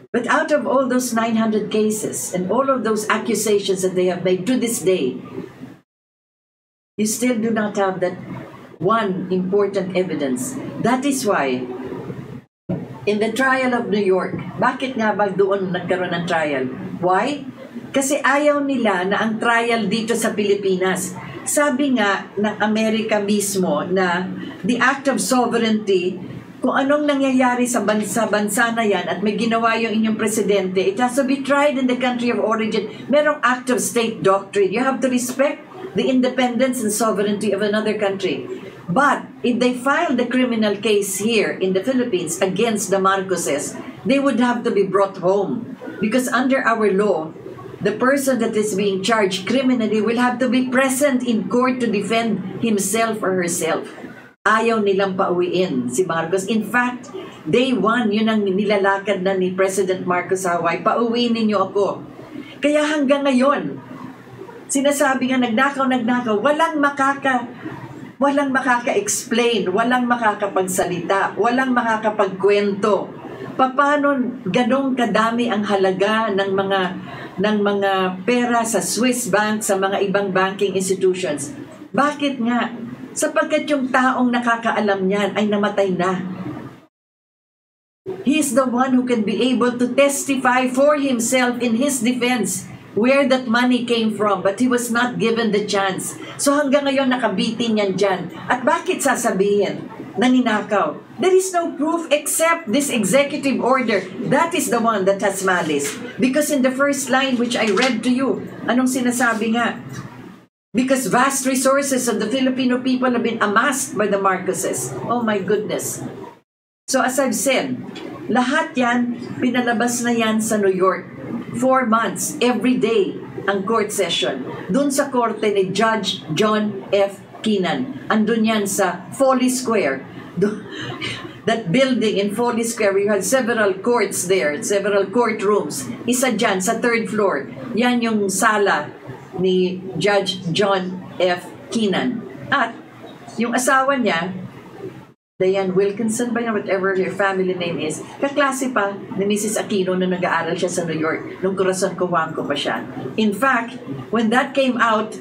S1: But out of all those 900 cases and all of those accusations that they have made to this day, you still do not have that one important evidence. That is why in the trial of New York, bakit nga ba doon nagkaroon ng trial? Why? Kasi ayaw nila na ang trial dito sa Pilipinas. Sabi nga ng Amerika mismo na the act of sovereignty, kung anong nangyayari sa bansa na yan at may ginawa yung inyong presidente, it has to be tried in the country of origin. Merong act of state doctrine. You have to respect the independence and sovereignty of another country. But if they filed the criminal case here in the Philippines against the Marcoses, they would have to be brought home. Because under our law, the person that is being charged criminally will have to be present in court to defend himself or herself. Ayaw nilang pauwiin si Marcos. In fact, day one, yun ang nilalakad na ni President Marcos sa Hawaii, pauwiin ninyo ako. Kaya hanggang ngayon, sinasabi nga nagnakaw, walang makaka-explain, walang makakapagsalita, walang makakapagkwento. Paano ganong kadami ang halaga ng mga pera sa Swiss bank, sa mga ibang banking institutions? Bakit nga? Sapagkat yung taong nakakaalam niyan ay namatay na. He is the one who can be able to testify for himself in his defense where that money came from, but he was not given the chance. So hanggang ngayon nakabitin yan dyan. At bakit sasabihin na ninakaw? There is no proof except this executive order. That is the one that has malice. Because in the first line which I read to you, anong sinasabi nga? Because vast resources of the Filipino people have been amassed by the Marcoses. Oh my goodness. So as I've said, lahat yan, pinalabas na yan sa New York. 4 months, every day, ang court session. Doon sa korte ni Judge John F. Keenan. Andun yan sa Foley Square. That building in Foley Square, we had several courts there, several courtrooms. Isa dyan, sa 3rd floor. Yan yung sala ni Judge John F. Keenan. At yung asawa niya, Diane Wilkinson ba yan, whatever her family name is, kaklase pa ni Mrs. Aquino na nag-aaral siya sa New York, nung Corazon Cojuangco pa siya. In fact, when that came out,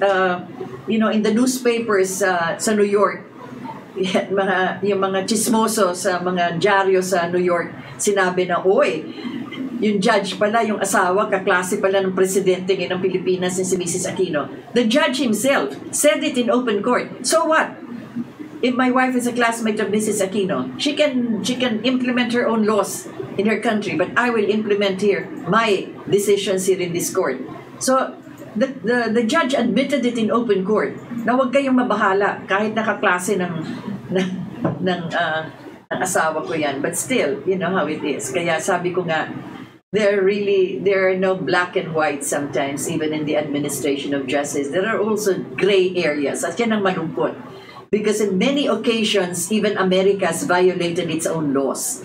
S1: in the newspapers sa New York, yung mga chismoso sa mga dyaryo sa New York, sinabi na, yung judge pala, yung asawa, kaklase pala ng presidente ng Pilipinas ni si Mrs. Aquino. The judge himself said it in open court. So what? If my wife is a classmate of Mrs. Aquino, she can implement her own laws in her country, but I will implement here my decisions here in this court. So the judge admitted it in open court na huwag kayong mabahala kahit nakaklase ng asawa ko yan. But still, you know how it is. Kaya sabi ko nga, there are no black and white sometimes, even in the administration of justice. There are also gray areas. At yan ang malungkot. Because in many occasions, even America has violated its own laws.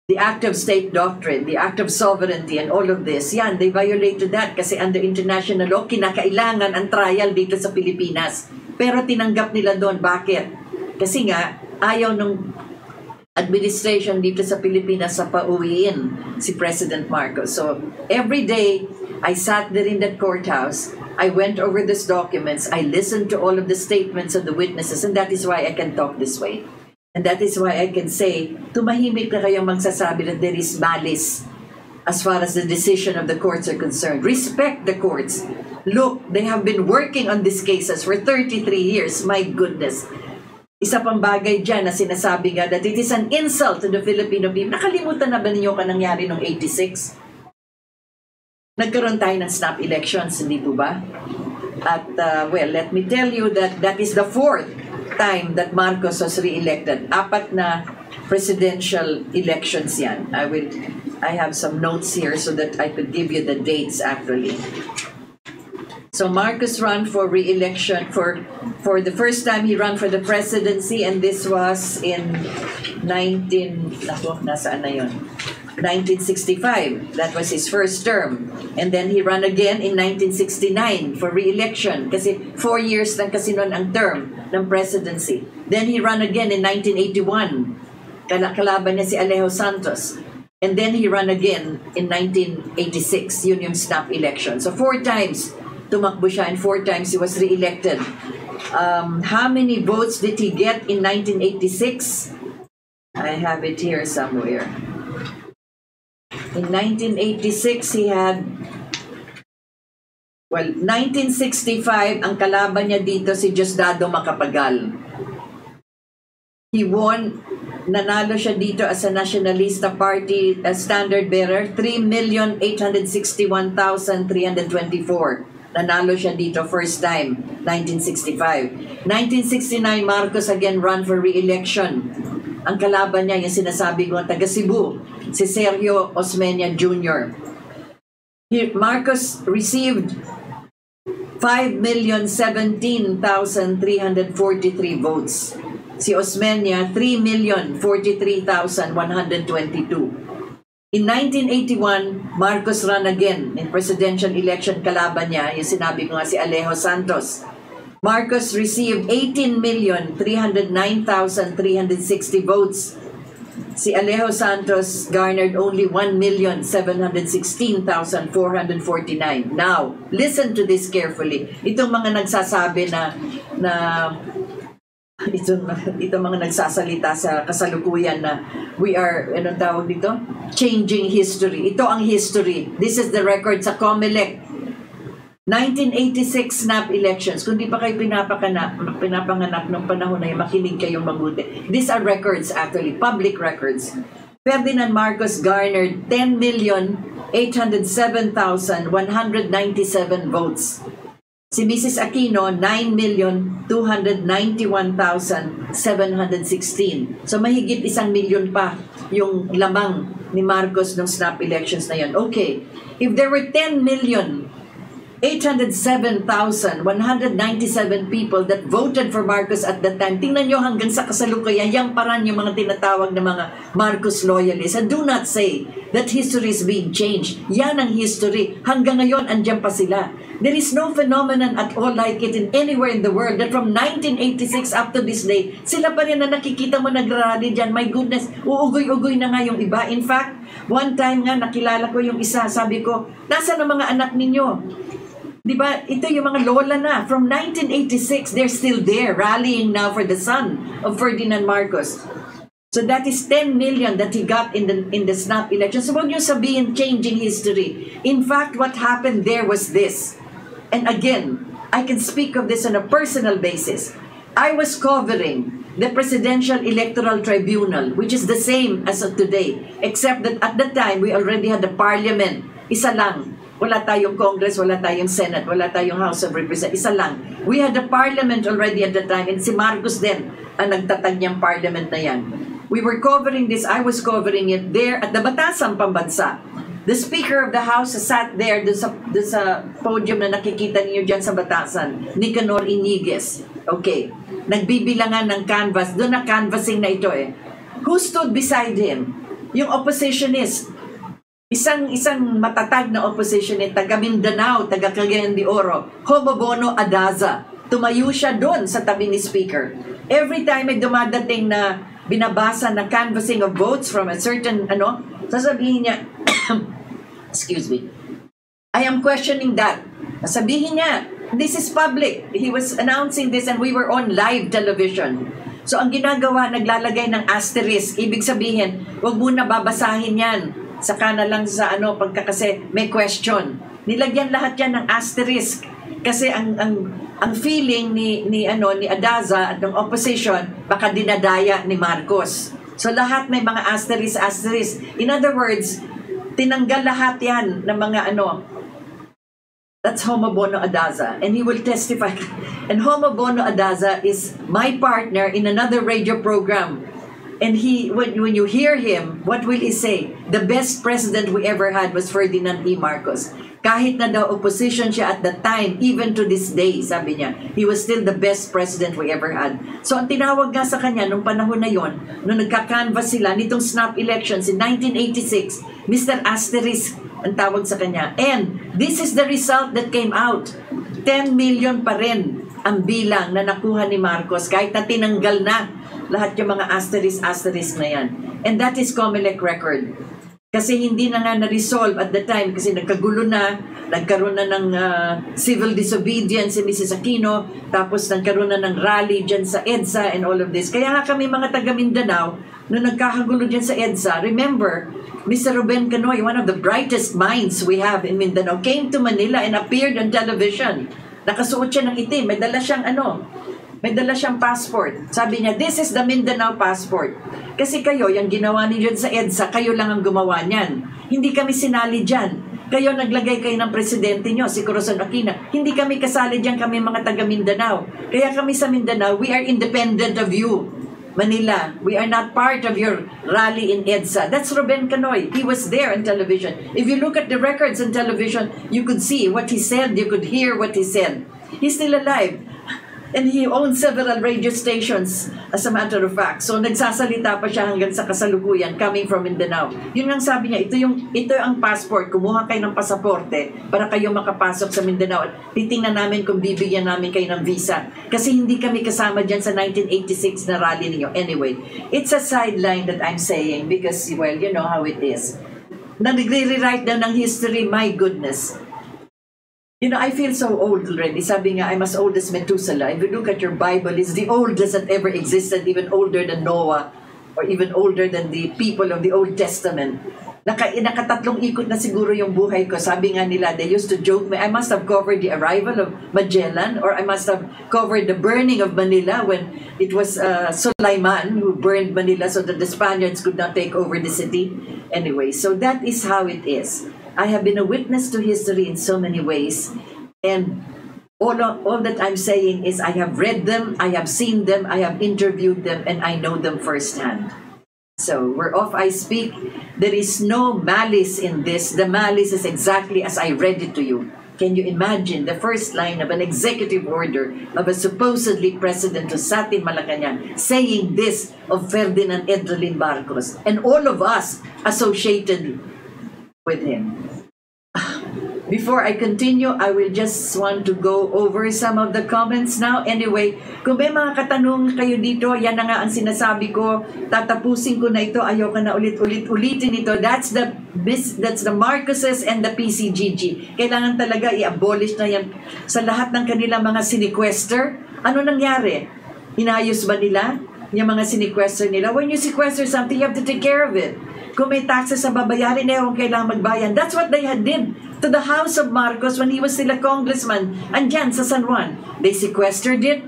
S1: The act of state doctrine, the act of sovereignty, and all of this, yan, they violated that kasi under international law, kinakailangan ang trial dito sa Pilipinas. Pero tinanggap nila doon. Bakit? Kasi nga, ayaw nung administration dito sa Pilipinas sa pauwiin si President Marcos. So, every day, I sat there in that courthouse, I went over these documents, I listened to all of the statements of the witnesses, and that is why I can talk this way. And that is why I can say, tumahimik na kayong magsasabi that there is malice as far as the decision of the courts are concerned. Respect the courts. Look, they have been working on these cases for 33 years. My goodness. Isa pang bagay dyan na sinasabi nga that it is an insult to the Filipino people. Nakalimutan na ba ninyo ka nangyari noong 86? Nagkaroon tayo ng snap elections, hindi po ba? At, well, let me tell you that that is the fourth time that Marcos was re-elected. 4 na presidential elections yan. I have some notes here so that I could give you the dates actually. So Marcos ran for re-election for the first time he ran for the presidency, and this was in 1965. That was his first term. And then he ran again in 1969 for re-election kasi 4 years lang kasi noon ang term ng presidency. Then he ran again in 1981. Kalaban niya si Alejo Santos. And then he ran again in 1986. Yun yung snap election. So 4 times tumakbo siya and 4 times he was re-elected. How many votes did he get in 1986? I have it here somewhere. In 1986, he had, 1965, ang kalaban niya dito si Diosdado Macapagal. He won, nanalo siya dito as a Nationalista Party standard bearer, 3,861,324. Nanalo siya dito first time, 1965. 1969, Marcos again ran for re-election. Ang kalaban niya, yung sinasabi ko, taga Cebu, si Sergio Osmeña Jr. Marcos received 5,017,343 votes. Si Osmeña, 3,043,122. In 1981, Marcos ran again in presidential election. Kalaban niya, yung sinabi ko nga si Alejo Santos. Marcos received 18,309,360 votes. Si Alejo Santos garnered only 1,716,449. Now, listen to this carefully. Itong mga nagsasabi itong mga nagsasalita sa kasalukuyan na we are, anong tawag dito? Changing history. Ito ang history. This is the record sa COMELEC. 1986 snap elections. Kung di pa kayo pinapanganak ng panahon na yun, makinig kayong mabuti. These are records actually, public records. Ferdinand Marcos garnered 10,807,197 votes. Si Mrs. Aquino, 9,291,716. So mahigit 1 milyon pa yung lamang ni Marcos ng snap elections na yun. Okay, if there were 10,807,197 people that voted for Marcos at that time, tingnan nyo hanggang sa kasalukuyan, yang paran yung mga tinatawag na mga Marcos loyalists. And do not say that history is being changed. Yan ang history. Hanggang ngayon, andyan pa sila. There is no phenomenon at all like it in anywhere in the world that from 1986 up to this day, sila pa rin na nakikita mo nagrarally dyan. My goodness, uugoy-ugoy na nga yung iba. In fact, one time nga nakilala ko yung isa, sabi ko, nasaan ang mga anak ninyo? Diba, ito yung mga lola na. From 1986, they're still there, rallying now for the son of Ferdinand Marcos. So that is 10 million that he got in the snap election. So huwag niyo sabihin changing history. In fact, what happened there was this. And again, I can speak of this on a personal basis. I was covering the Presidential Electoral Tribunal, which is the same as of today, except that at that time, we already had the parliament. Isa lang. Wala tayong Congress, wala tayong Senate, wala tayong House of Representatives. Isa lang. We had a parliament already at the time, and si Marcos din ang nagtatag niyang parliament na yan. We were covering this, I was covering it there at the Batasan Pambansa. The Speaker of the House sat there doon sa podium na nakikita niyo dyan sa Batasan, Nicanor Iniguez. Okay. Nagbibilangan ng canvas. Doon na canvassing na ito eh. Who stood beside him? Yung oppositionist. Isang matatag na oppositionist, taga Mindanao, taga Cagayan de Oro, Homobono Adaza. Tumayo siya doon sa tabi ni Speaker. Every time may dumadating na binabasa na canvassing of votes from a certain, sasabihin niya, excuse me, I am questioning that. Sabihin niya, this is public. He was announcing this and we were on live television. So ang ginagawa, naglalagay ng asterisk. Ibig sabihin, wag muna babasahin yan. Saka na lang sa kasi may question. Nilagyan lahat yan ng asterisk. Kasi ang feeling ni Adaza at ng opposition, baka dinadaya ni Marcos. So lahat may mga asterisk. In other words, tinanggal lahat yan ng mga That's Homobono Adaza, and he will testify. And Homobono Adaza is my partner in another radio program. And when you hear him, what will he say? The best president we ever had was Ferdinand E. Marcos. Kahit na daw opposition siya at that time, even to this day, sabi niya, he was still the best president we ever had. So ang tinawag nga sa kanya nung panahon na yon, nung nagka-canvas sila nitong snap elections in 1986, Mr. Asterisk ang tawag sa kanya. And this is the result that came out. 10 million pa rin ang bilang na nakuha ni Marcos kahit na tinanggal na lahat yung mga asterisk na yan. And that is COMELEC record. Kasi hindi na nga na-resolve at the time kasi nagkagulo na, nagkaroon na ng civil disobedience si Mrs. Aquino, tapos nagkaroon na ng rally dyan sa EDSA and all of this. Kaya nga kami mga taga Mindanao, nung nagkakagulo dyan sa EDSA, remember, Mr. Ruben Canoy, one of the brightest minds we have in Mindanao, came to Manila and appeared on television. Nakasuot siya ng itim, may dala siyang passport. Sabi niya, this is the Mindanao passport. Kasi kayo, yung ginawa niyo dyan sa EDSA, kayo lang ang gumawa niyan. Hindi kami sinali dyan. Kayo naglagay kayo ng presidente nyo, si Corazon Aquino. Hindi kami kasali dyan, kami mga taga Mindanao. Kaya kami sa Mindanao, we are independent of you. Manila, we are not part of your rally in EDSA. That's Ruben Canoy. He was there on television. If you look at the records on television, you could see what he said, you could hear what he said. He's still alive. And he owns several radio stations, as a matter of fact. So nagsasalita pa siya hanggang sa kasalukuyan, coming from Mindanao. Yun ang sabi niya, ito ang passport. Kumuha kayo ng pasaporte para kayo makapasok sa Mindanao. At titingnan namin kung bibigyan namin kayo ng visa. Kasi hindi kami kasama dyan sa 1986 na rally niyo. Anyway, it's a sideline that I'm saying because, well, you know how it is. Na nagre-rewrite daw ng history, my goodness. You know, I feel so old already. Sabi nga, I'm as old as Methuselah. If you look at your Bible, it's the oldest that ever existed, even older than Noah, or even older than the people of the Old Testament. Nakatatlong ikot na siguro yung buhay ko. Sabi nga nila, they used to joke me, I must have covered the arrival of Magellan, or I must have covered the burning of Manila when it was Sulaiman who burned Manila so that the Spaniards could not take over the city. Anyway, so that is how it is. I have been a witness to history in so many ways, and all that I'm saying is I have read them, I have seen them, I have interviewed them, and I know them firsthand. So, whereof I speak, there is no malice in this. The malice is exactly as I read it to you. Can you imagine the first line of an executive order of a supposedly president who sat in Malacanang saying this of Ferdinand Edrelin Marcos, and all of us associated with him. Before I continue, I will just want to go over some of the comments now. Anyway, kung may mga katanungan kayo dito, yan na nga ang sinasabi ko. Tatapusin ko na ito. Ayoko na ulitin ito. That's the Marcoses and the PCGG. Kailangan talaga i-abolish na yan sa lahat ng kanilang mga sinequester. Ano nangyari? Inayos ba nila yung mga sinequester nila? When you sequester something, you have to take care of it. Kung may taxes sa babayarin, kung kailangan magbayan. That's what they had did to the house of Marcos when he was still a congressman. Andyan sa San Juan. They sequestered it,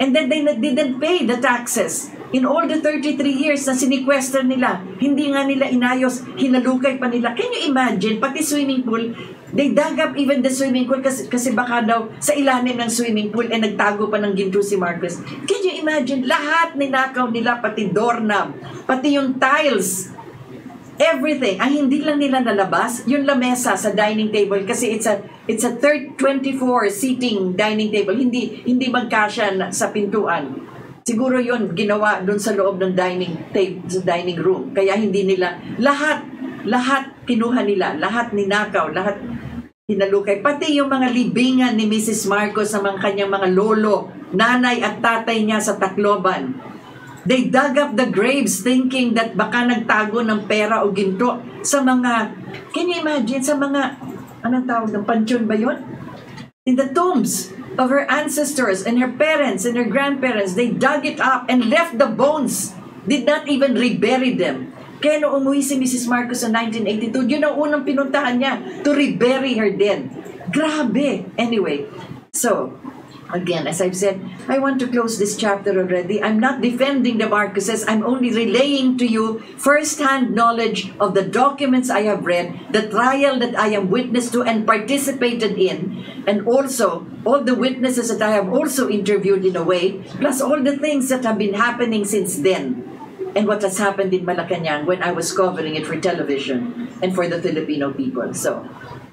S1: and then they didn't pay the taxes. In all the 33 years na sinikwester nila, hindi nga nila inayos, hinalukay pa nila. Can you imagine, pati swimming pool, they dug up even the swimming pool kasi baka daw sa ilalim ng swimming pool nagtago pa ng ginto si Marcos. Can you imagine, lahat ninakaw nila, pati doorknob, pati yung tiles, everything. Ang hindi lang nila nalabas, yung lamesa sa dining table kasi it's a 24 seating dining table. Hindi magkasya sa pintuan. Siguro yon ginawa doon sa loob ng dining room. Kaya hindi nila, lahat kinuha nila, lahat ninakaw, lahat hinalukay. Pati yung mga libingan ni Mrs. Marcos sa mga kanyang mga lolo, nanay at tatay niya sa Tacloban. They dug up the graves thinking that baka nagtago ng pera o ginto sa mga, can you imagine, sa mga, anong tawag ng pansyon ba yun? In the tombs of her ancestors and her parents and her grandparents, they dug it up and left the bones. Did not even rebury them. Kaya nung umuwi si Mrs. Marcos sa 1982, yun ang unang pinuntahan niya, to rebury her dead. Grabe! Anyway, so, again, as I've said, I want to close this chapter already. I'm not defending the Marcoses. I'm only relaying to you first-hand knowledge of the documents I have read, the trial that I am witness to and participated in, and also all the witnesses that I have also interviewed in a way, plus all the things that have been happening since then, and what has happened in Malacanang when I was covering it for television and for the Filipino people. So,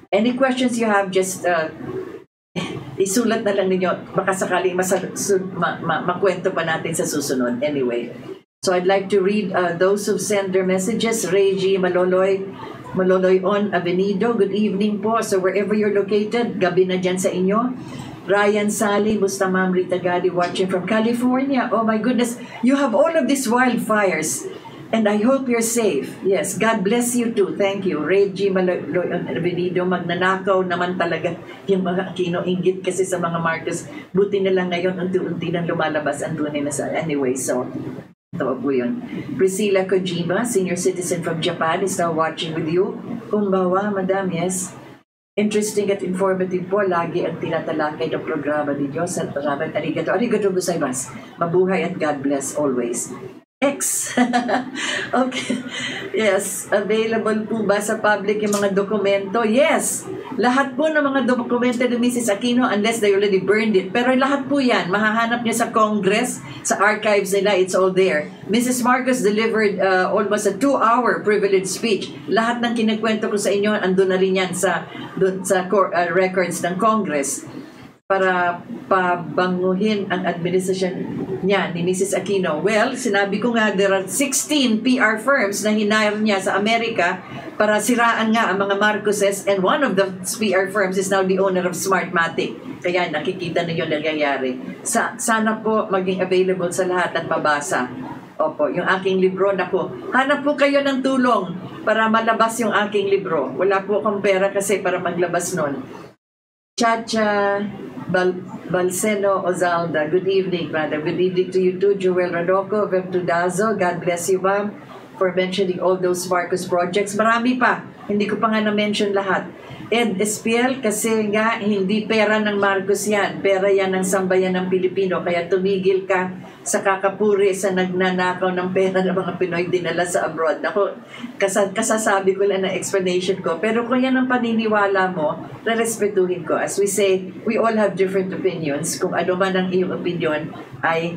S1: any questions you have, just isulat na lang ninyo, baka sakaling makwento pa natin sa susunod. Anyway, so I'd like to read those who send their messages. Reggie Maloloy on Avenido, good evening po. So wherever you're located, gabi na dyan sa inyo. Ryan Sally, Musta Ma'am Rita Gadi, watching from California. Oh my goodness, you have all of these wildfires. And I hope you're safe. Yes, God bless you too. Thank you. Reggie Maloloy on Avenido, magnanakaw naman talaga yung mga kinoinggit kasi sa mga Marcos. Buti na lang ngayon, unti-unti nang lumalabas ang tunay na sa. Anyway, so, tawag po yun. Priscilla Kojima, senior citizen from Japan, is now watching with you. Kumbawa, madam, yes. Interesting at informative po. Lagi ang tinatalakay ng programa ninyo. Salamat. Arigato. Arigato gozaimasu. Mabuhay at God bless always. X. Okay. Yes. Available po ba sa public yung mga dokumento? Yes. Lahat po ng mga dokumento ni Mrs. Aquino unless they already burned it. Pero lahat po yan, mahahanap niya sa Congress, sa archives nila, it's all there. Mrs. Marcos delivered almost a 2-hour privileged speech. Lahat ng kinikwento ko sa inyo, andun na rin yan sa records ng Congress para pabanguhin ang administrasyon niya ni Mrs. Aquino. Well, sinabi ko nga, there are 16 PR firms na hinire niya sa Amerika para siraan nga ang mga Marcoses, and one of the PR firms is now the owner of Smartmatic. Kaya nakikita na yun nangyayari. Sana po maging available sa lahat at mabasa. Opo, yung aking libro, naku, hanap po kayo ng tulong para malabas yung aking libro. Wala po akong pera kasi para maglabas nun. Chacha Balseno Ozalda, good evening, brother. Good evening to you too, Joel Radoco, Ventudazo. God bless you, ma'am, for mentioning all those Marcos projects. Marami pa, hindi ko pa nga na-mention lahat. Ed Espiel, kasi nga hindi pera ng Marcos yan, pera yan ng sambayan ng Pilipino, kaya tumigil ka sa kakapuri sa nagnanakaw ng pera ng mga Pinoy dinala sa abroad. Ako, kasasabi ko lang na explanation ko, pero kung yan ang paniniwala mo, rerespetuhin ko. As we say, we all have different opinions. Kung ano man ang iyong opinion, ay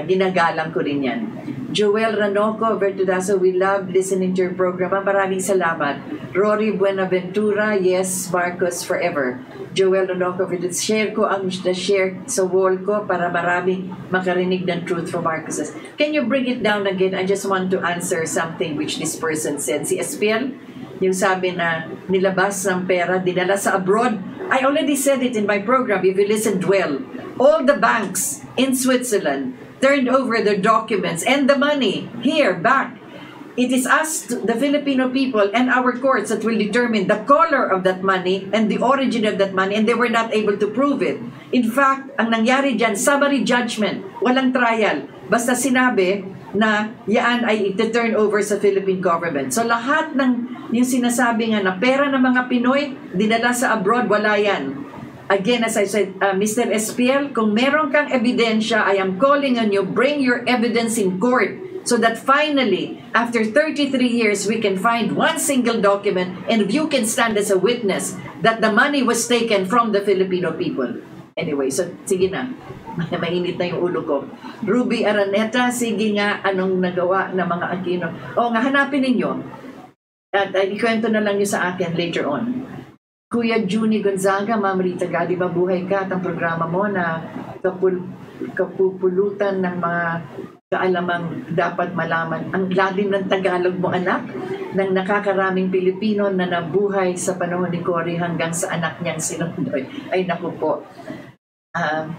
S1: ginagalang ko rin yan. Joel Ranoco, Vertudazo, we love listening to your program. Maraming salamat. Rory Buenaventura, yes, Marcos forever. Joel Ranoco, share ko ang share sa wall ko para marami makarinig ng truth from Marcoses. Can you bring it down again? I just want to answer something which this person said. Si Espiel, yung sabi na nilabas ng pera, dinala sa abroad. I already said it in my program, if you listened well. All the banks in Switzerland turned over their documents and the money here back. It is us, the Filipino people, and our courts that will determine the color of that money and the origin of that money, and they were not able to prove it. In fact, ang nangyari dyan, summary judgment, walang trial. Basta sinabi na yan ay iti-turn over sa Philippine government. So lahat ng yung sinasabi nga na pera ng mga Pinoy, dinala sa abroad, wala yan. Again, as I said, Mr. Espiel, kung meron kang ebidensya, I am calling on you, bring your evidence in court so that finally, after 33 years, we can find one single document and you can stand as a witness that the money was taken from the Filipino people. Anyway, so sige na. Mainit na yung ulo ko. Ruby Araneta, sige nga, anong nagawa ng mga Aquino? O nga, hanapin ninyo. At ikwento na lang nyo sa akin later on. Kuya Juni Gonzaga, Ma'am Rita Gadi, mabuhay ka at ang programa mo na kapupulutan ng mga kaalamang dapat malaman. Ang lalim ng Tagalog mo, anak, ng nakakaraming Pilipino na nabuhay sa panahon ni Cory hanggang sa anak niyang sinundoy. Ay, naku po.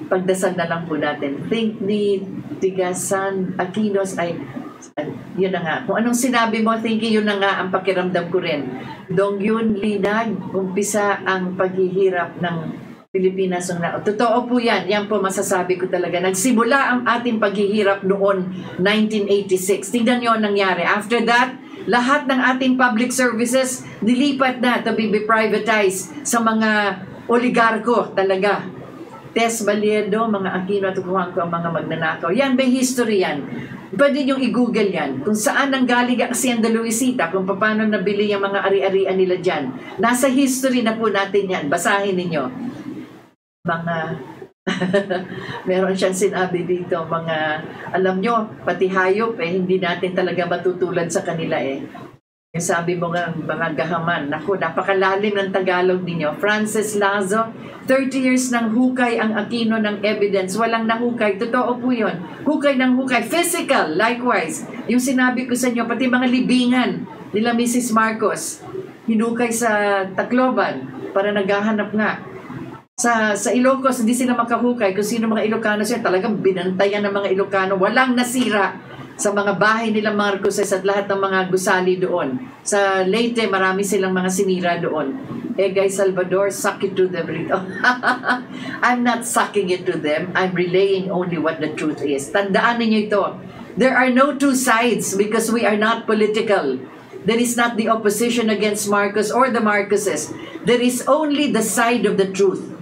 S1: Pagdasal na lang po natin. Think ni Tigasan Aquinos ay yun na nga. Kung anong sinabi mo, thinking yun na nga ang pakiramdam ko rin. Dong yun, Linag, umpisa ang paghihirap ng Pilipinas. Totoo po yan. Yan po masasabi ko talaga. Nagsimula ang ating paghihirap noon, 1986. Tingnan nyo ang nangyari. After that, lahat ng ating public services nilipat na to be privatized sa mga oligarko talaga. Tess Baliedo, mga Aquino at kukuhan ko ang mga magnanakaw. Yan, may history yan. Pwede niyong i-google yan. Kung saan nanggaling ang Hacienda Luisita, kung paano nabili yung mga ari-arian nila dyan. Nasa history na po natin yan. Basahin ninyo. Mga, meron siyang sinabi dito, mga, alam nyo, pati hayop, hindi natin talaga matutulad sa kanila Yung sabi mo nga, mga gahaman. Naku, napakalalim ng Tagalog ninyo. Francis Lazo, 30 years ng hukay ang Aquino ng evidence. Walang nahukay. Totoo po yun. Hukay ng hukay. Physical, likewise. Yung sinabi ko sa inyo, pati mga libingan nila Mrs. Marcos, hinukay sa Tacloban para naghahanap nga. Sa Ilocos, hindi sila makahukay. Kung sino mga Ilocano siya, talagang binantayan ng mga Ilocano. Walang nasira sa mga bahay nila Marcoses at lahat ng mga gusali doon. Sa Leyte, marami silang mga sinira doon. Guy Salvador, suck it to them. I'm not sucking it to them. I'm relaying only what the truth is. Tandaan niyo ito. There are no two sides because we are not political. There is not the opposition against Marcos or the Marcoses. There is only the side of the truth.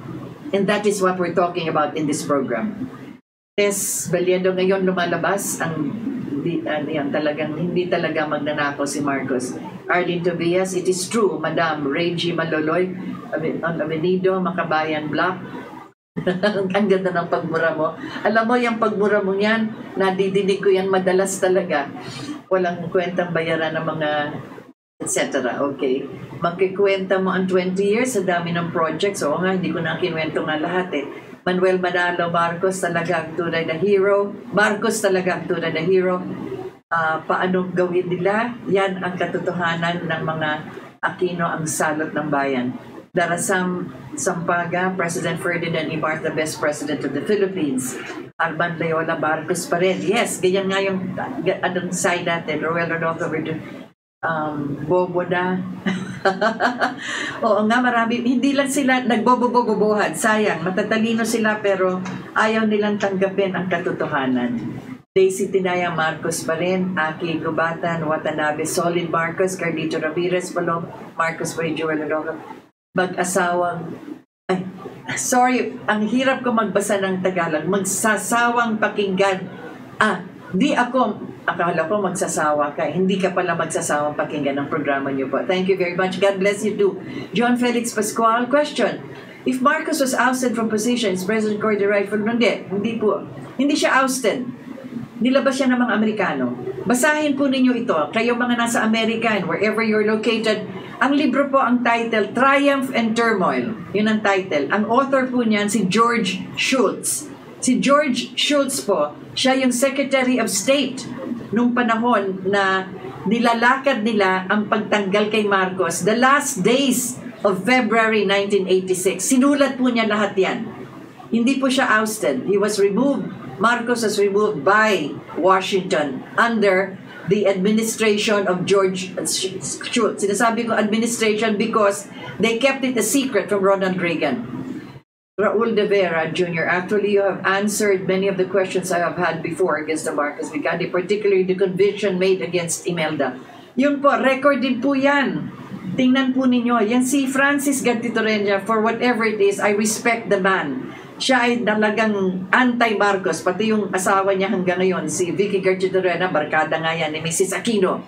S1: And that is what we're talking about in this program. Tess Baliedo, ngayon lumalabas ang hindi talaga magnanakaw si Marcos. Arlene Tobias, it is true, Madam Reggie Maloloy, on Avenido, Makabayan Block. Ang ganda ng pagmura mo. Alam mo, yung pagmura mo yan, nadidinig ko yan madalas talaga. Walang kwentang bayaran ng mga etc. Okay. Magkikwenta mo ang 20 years sa dami ng projects. Oo nga, hindi ko na kinuwento nga lahat Manuel Manalo Marcos talaga ang tunay na hero. Marcos talaga ang tunay na hero. Paano gawin nila? Yan ang katotohanan ng mga Aquino, ang salot ng bayan. Darasam Sampaga, President Ferdinand E. Martha, best president of the Philippines. Arban Loyola Marcos pa rin. Yes, ganyan nga yung anong side natin. Roel Rodolfo Bobo na. Oo nga, marami. Hindi lang sila nagbobobobobohan. Sayang, matatalino sila pero ayaw nilang tanggapin ang katotohanan. Daisy Tinaya Marcos pa rin, Aki Gubatan, Watanabe, Solid Marcos, Carlito Ramirez, Palom, Marcos pa rin, Joel Rodolfo. Mag-asawang, sorry, ang hirap ko magbasa ng Tagalog. Magsasawang pakinggan. Akala ko magsasawa ka. Hindi ka pala magsasawang pakinggan ng programa niyo po. Thank you very much. God bless you too. John Felix Pascual, question. If Marcos was ousted from position, is President Cory the rightful? Hindi po. Hindi siya ousted. Nilabas siya ng mga Amerikano. Basahin po ninyo ito. Kayo mga nasa Amerika and wherever you're located, ang libro po, ang title, Triumph and Turmoil. Yun ang title. Ang author po niyan, si George Shultz. Si George Shultz po, siya yung Secretary of State nung panahon na nilalakad nila ang pagtanggal kay Marcos. The last days of February 1986. Sinulat po niya lahat yan. Hindi po siya ousted. He was removed. Marcos was removed by Washington under the administration of George Shultz. Sinasabi ko administration because they kept it a secret from Ronald Reagan. Raul De Vera Jr., actually you have answered many of the questions I have had before against the Marcos Brigade, particularly the conviction made against Imelda. Yun po, record din po yan. tingnan po ninyo, yan si Francis Gattitorena, for whatever it is, I respect the man. Siya ay talagang anti-Marcos, pati yung asawa niya hanggang ngayon, si Vicky Gattitorena, barkada nga yan ni Mrs. Aquino.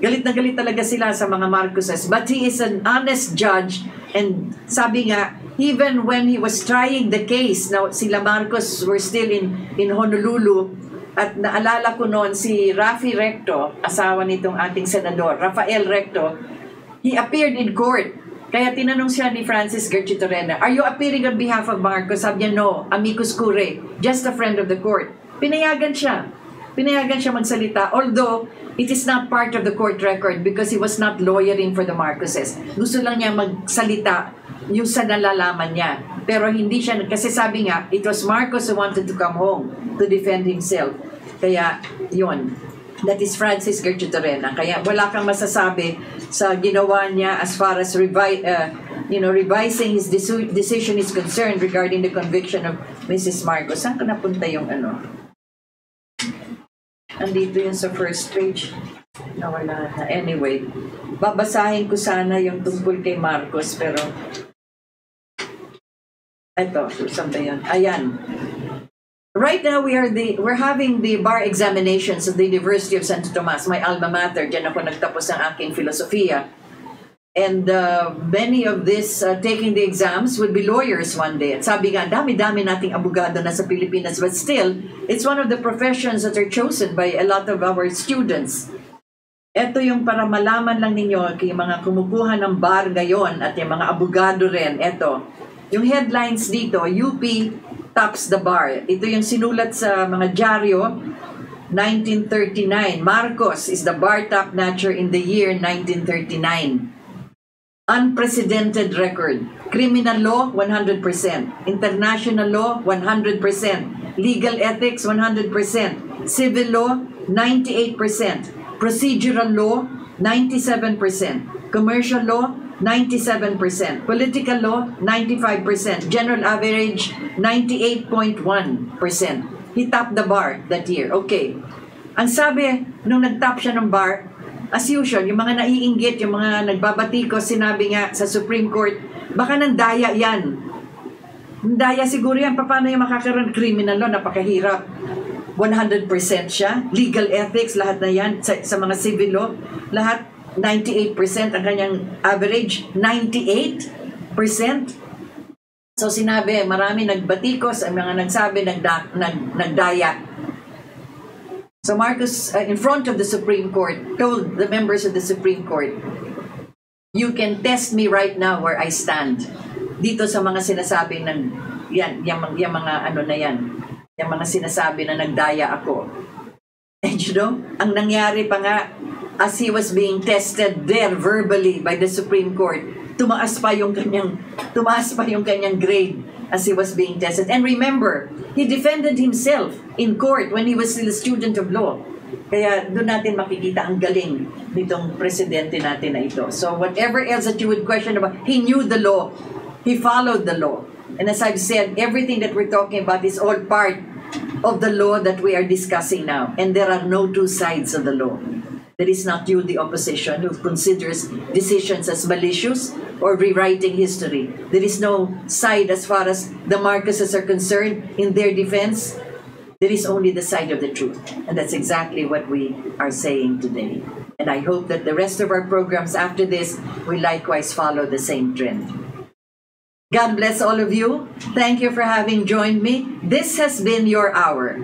S1: Galit na galit talaga sila sa mga Marcoses, but he is an honest judge, and sabi nga, even when he was trying the case, now sila Marcos were still in Honolulu, at naalala ko noon si Rafi Recto, asawa nitong ating senador, Rafael Recto, he appeared in court. Kaya tinanong siya ni Francis Gattitorena, "Are you appearing on behalf of Marcos?" Sabi niya, "No, amicus curiae, just a friend of the court." Pinayagan siya. Pinayagan siya magsalita, although it is not part of the court record because he was not lawyering for the Marcoses. Gusto lang niya magsalita yung sa nalalaman niya. Pero hindi siya, kasi sabi nga, it was Marcos who wanted to come home to defend himself. Kaya, yun. That is Francis Gattitorena. Kaya wala kang masasabi sa ginawa niya as far as revising his decision is concerned regarding the conviction of Mrs. Marcos. Saan ka napunta yung ano? Andito yun sa first page. Nawala na. Anyway, babasahin ko sana yung tungkol kay Marcos, pero eto, saan ba yun? Ayan. Right now, we're having the bar examinations at the University of Santo Tomas, my alma mater. Diyan ako nagtapos ng aking filosofiya. And many of this taking the exams would be lawyers one day. At sabi nga, dami-dami nating abogado na sa Pilipinas. But still, it's one of the professions that are chosen by a lot of our students. Ito yung para malaman lang ninyo kay mga kumukuha ng bar ngayon at yung mga abogado rin. Ito, yung headlines dito, UP tops the bar. Ito yung sinulat sa mga dyaryo, 1939. Marcos is the bar top notcher in the year 1939. Unprecedented record. Criminal law, 100%. International law, 100%. Legal ethics, 100%. Civil law, 98%. Procedural law, 97%. Commercial law, 97%. Political law, 95%. General average, 98.1%. He topped the bar that year. Okay. Ang sabi, nung nag-top siya ng bar, as usual, yung mga naiinggit, yung mga nagbabatikos, sinabi nga sa Supreme Court, baka nang daya yan. Daya siguro yan. Paano yung makakaroon criminal law? Napakahirap. 100% siya. Legal ethics, lahat na yan. Sa mga civil law, lahat 98% ang kanyang average. 98%. So sinabi, marami nagbatikos, ang mga nagsabi, nagdaya. So Marcos, in front of the Supreme Court, told the members of the Supreme Court, "You can test me right now where I stand." Dito sa mga sinasabi ng, yung mga ano na yan, yung mga sinasabi na nagdaya ako. And you know, ang nangyari pa nga, as he was being tested there verbally by the Supreme Court, tumaas pa yung kanyang grade as he was being tested. And remember, he defended himself in court when he was still a student of law. Kaya doon natin makikita ang galing nitong presidente natin na ito. So whatever else that you would question about, he knew the law. He followed the law. And as I've said, everything that we're talking about is all part of the law that we are discussing now. And there are no two sides of the law. There is not you, the opposition, who considers decisions as malicious or rewriting history. There is no side as far as the Marcoses are concerned in their defense. There is only the side of the truth. And that's exactly what we are saying today. And I hope that the rest of our programs after this will likewise follow the same trend. God bless all of you. Thank you for having joined me. This has been your hour.